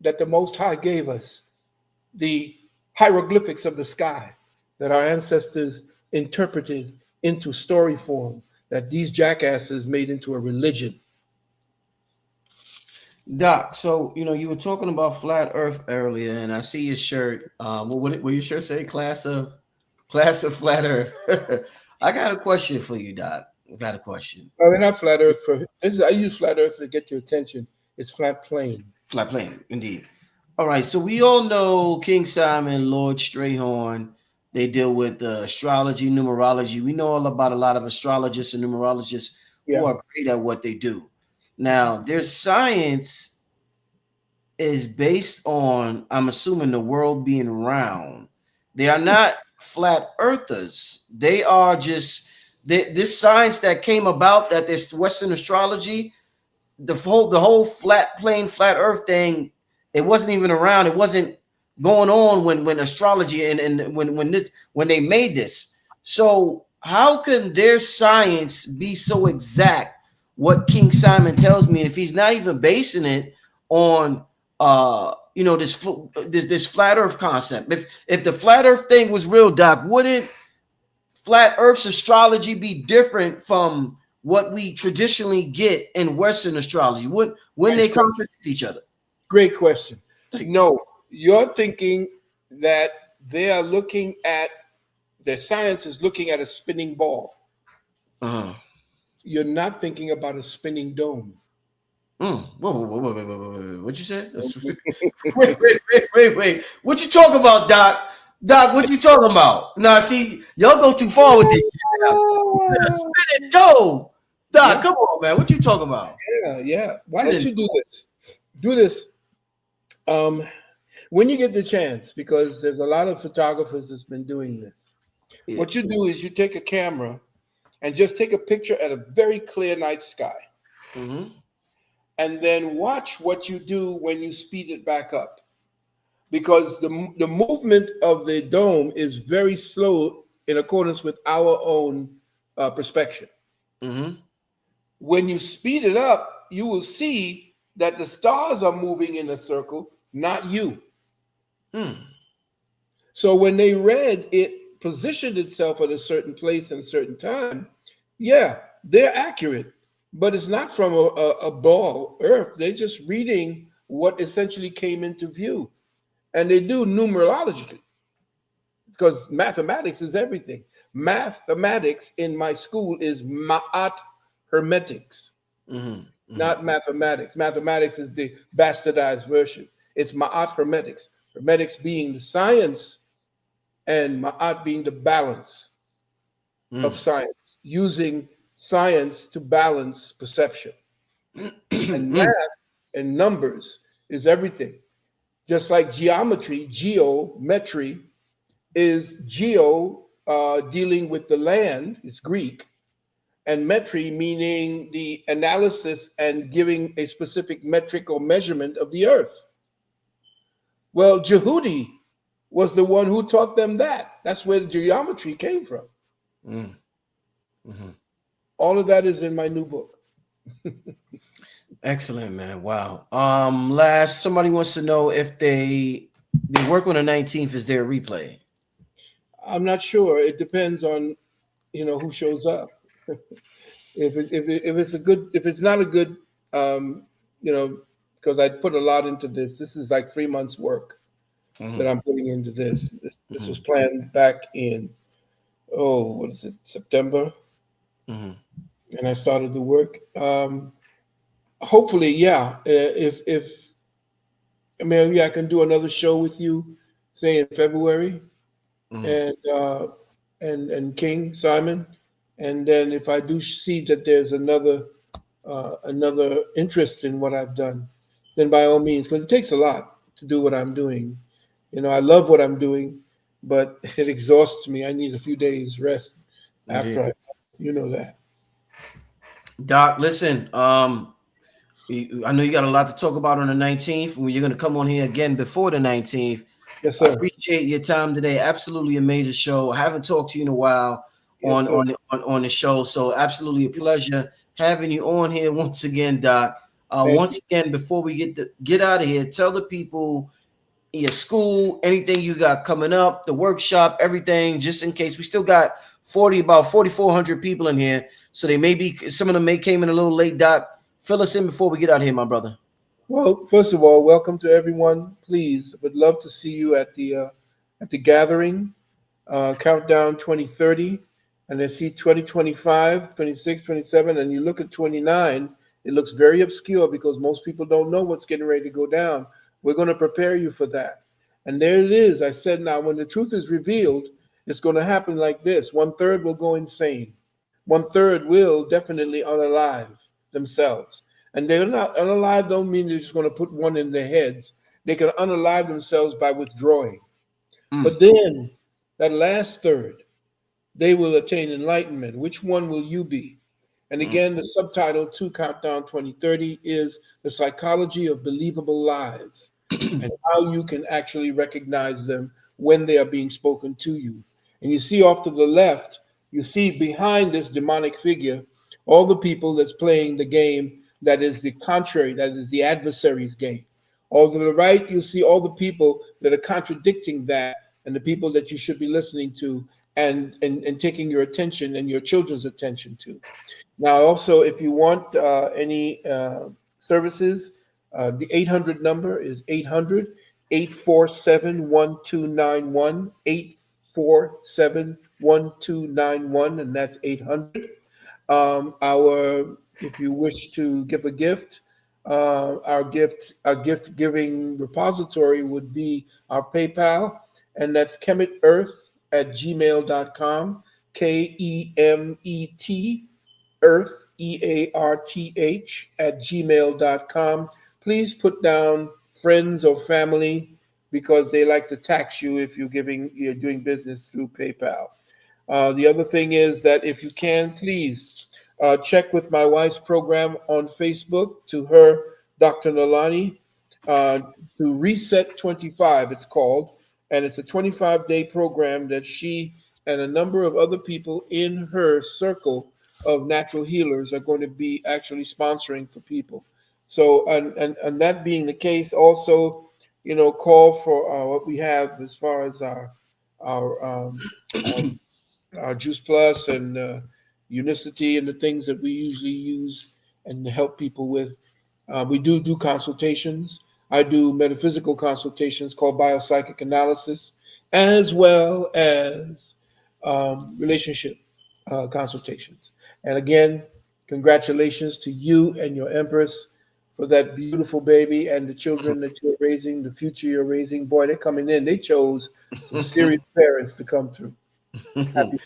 that the Most High gave us, the hieroglyphics of the sky that our ancestors interpreted into story form, that these jackasses made into a religion. Doc, so you were talking about flat Earth earlier, and I see your shirt. What your shirt say? Class of flat Earth. I got a question for you, Doc. I got a question. No, they're not flat Earth. I use flat Earth to get your attention. It's flat plane. Flat plane, indeed. All right, so we all know King Simon, Lord Strayhorn. They deal with astrology, numerology. We know all about a lot of astrologists and numerologists who are great at what they do. Now, their science is based on, I'm assuming, the world being round. They are not flat earthers. They are just this science that came about, that this Western astrology, the whole flat plane, flat earth thing, it wasn't even around. It wasn't going on when astrology and when they made this. So how can their science be so exact what King Simon tells me if he's not even basing it on this flat earth concept? If the flat earth thing was real, Doc, wouldn't flat earth's astrology be different from what we traditionally get in Western astrology? Wouldn't they contradict each other? Great question. No, you're thinking that they are looking at the science is looking at a spinning ball. Uh-huh. You're not thinking about a spinning dome. Whoa. What you said? Wait. What you talking about, Doc? Doc, what you talking about? Nah, see, y'all go too far with this shit now. Spin it, go. Doc, come on, man. What you talking about? Yeah. Why don't you do this? Do this when you get the chance, because there's a lot of photographers that's been doing this. Yeah. What you do is you take a camera and just take a picture at a very clear night sky. Mm-hmm. And then watch what you do when you speed it back up. Because the movement of the dome is very slow in accordance with our own perspective. Mm-hmm. When you speed it up, you will see that the stars are moving in a circle, not you. So when they read it positioned itself at a certain place and a certain time, yeah, they're accurate, but it's not from a ball Earth. They're just reading what essentially came into view. And they do numerologically, because mathematics is everything. Mathematics in my school is ma'at hermetics, not mathematics. Mathematics is the bastardized version. It's ma'at hermetics. Hermetics being the science and ma'at being the balance of science, using science to balance perception. And math and numbers is everything. Just like geometry, geometry is geo dealing with the land, it's Greek, and metry meaning the analysis and giving a specific metric or measurement of the earth. Well, Jehudi was the one who taught them that. That's where the geometry came from. All of that is in my new book. Excellent, man. Wow. Somebody wants to know if they work on the 19th. Is there a replay? I'm not sure. It depends on who shows up. if it's not a good because I put a lot into this. This is like 3 months work that I'm putting into this. This was planned back in September, and I started the work. Hopefully, yeah. If I can do another show with you, say in February, and King Simon, and then if I do see that there's another interest in what I've done, then by all means, because it takes a lot to do what I'm doing. I love what I'm doing, but it exhausts me. I need a few days rest after that. Doc, listen, I know you got a lot to talk about on the 19th. You're going to come on here again before the 19th. Yes, sir. I appreciate your time today. Absolutely amazing show. I haven't talked to you in a while on the show, so absolutely a pleasure having you on here once again, Doc. Once again, before we get out of here, tell the people your school, anything you got coming up, the workshop, everything, just in case. We still got about 4,400 people in here, so some of them may came in a little late, Doc. Fill us in before we get out of here, my brother. Well, first of all, welcome to everyone. Please, would love to see you at the gathering, Countdown 2030, and I see 2025, 26, 27, and you look at 29, it looks very obscure because most people don't know what's getting ready to go down. We're going to prepare you for that. And there it is. I said, now, when the truth is revealed, it's going to happen like this. 1/3 will go insane. 1/3 will definitely unalive themselves. And they're not unalive, don't mean they're just going to put one in their heads. They can unalive themselves by withdrawing. But then that last third, they will attain enlightenment. Which one will you be? And again, the subtitle to Countdown 2030 is The Psychology of Believable Lies and how you can actually recognize them when they are being spoken to you. And you see off to the left, you see behind this demonic figure all the people that's playing the game that is the contrary, that is the adversary's game. All to the right, you see all the people that are contradicting that and the people that you should be listening to and taking your attention and your children's attention to. Now, also, if you want any services, the 800 number is 800-847-1291, 847-1291, and that's 800. Our, if you wish to give a gift, our gift giving repository would be our PayPal, and that's kemitearth at gmail.com, KEMET earth, EARTH, at gmail.com. Please put down friends or family because they like to tax you if you're doing business through PayPal. The other thing is that if you can, please check with my wife's program on Facebook, to her, Dr. Nalani, uh, to Reset 25, it's called. And it's a 25-day program that she and a number of other people in her circle of natural healers are going to be actually sponsoring for people. So, and that being the case, also, call for what we have as far as our our Juice Plus and Unicity and the things that we usually use and help people with. We do consultations. I do metaphysical consultations called biopsychic analysis, as well as relationship consultations. And again, congratulations to you and your Empress for that beautiful baby and the children that you're raising, the future you're raising. Boy, they're coming in. They chose some serious parents to come through. Happy.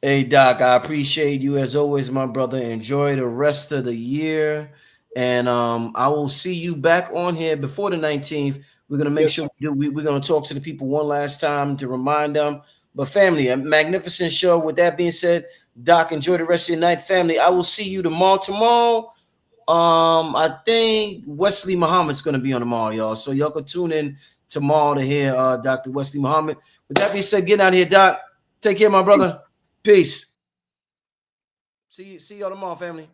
Hey Doc, I appreciate you as always, my brother. Enjoy the rest of the year, and I will see you back on here before the 19th. We're gonna make Yes, sure we're gonna talk to the people one last time to remind them. But family, a magnificent show. With that being said, Doc, enjoy the rest of your night, family. I will see you tomorrow. I think Wesley Muhammad's gonna be on tomorrow, y'all. So y'all can tune in tomorrow to hear Dr. Wesley Muhammad. With that being said, get out of here, Doc. Take care, my brother. Peace. See y'all tomorrow, family.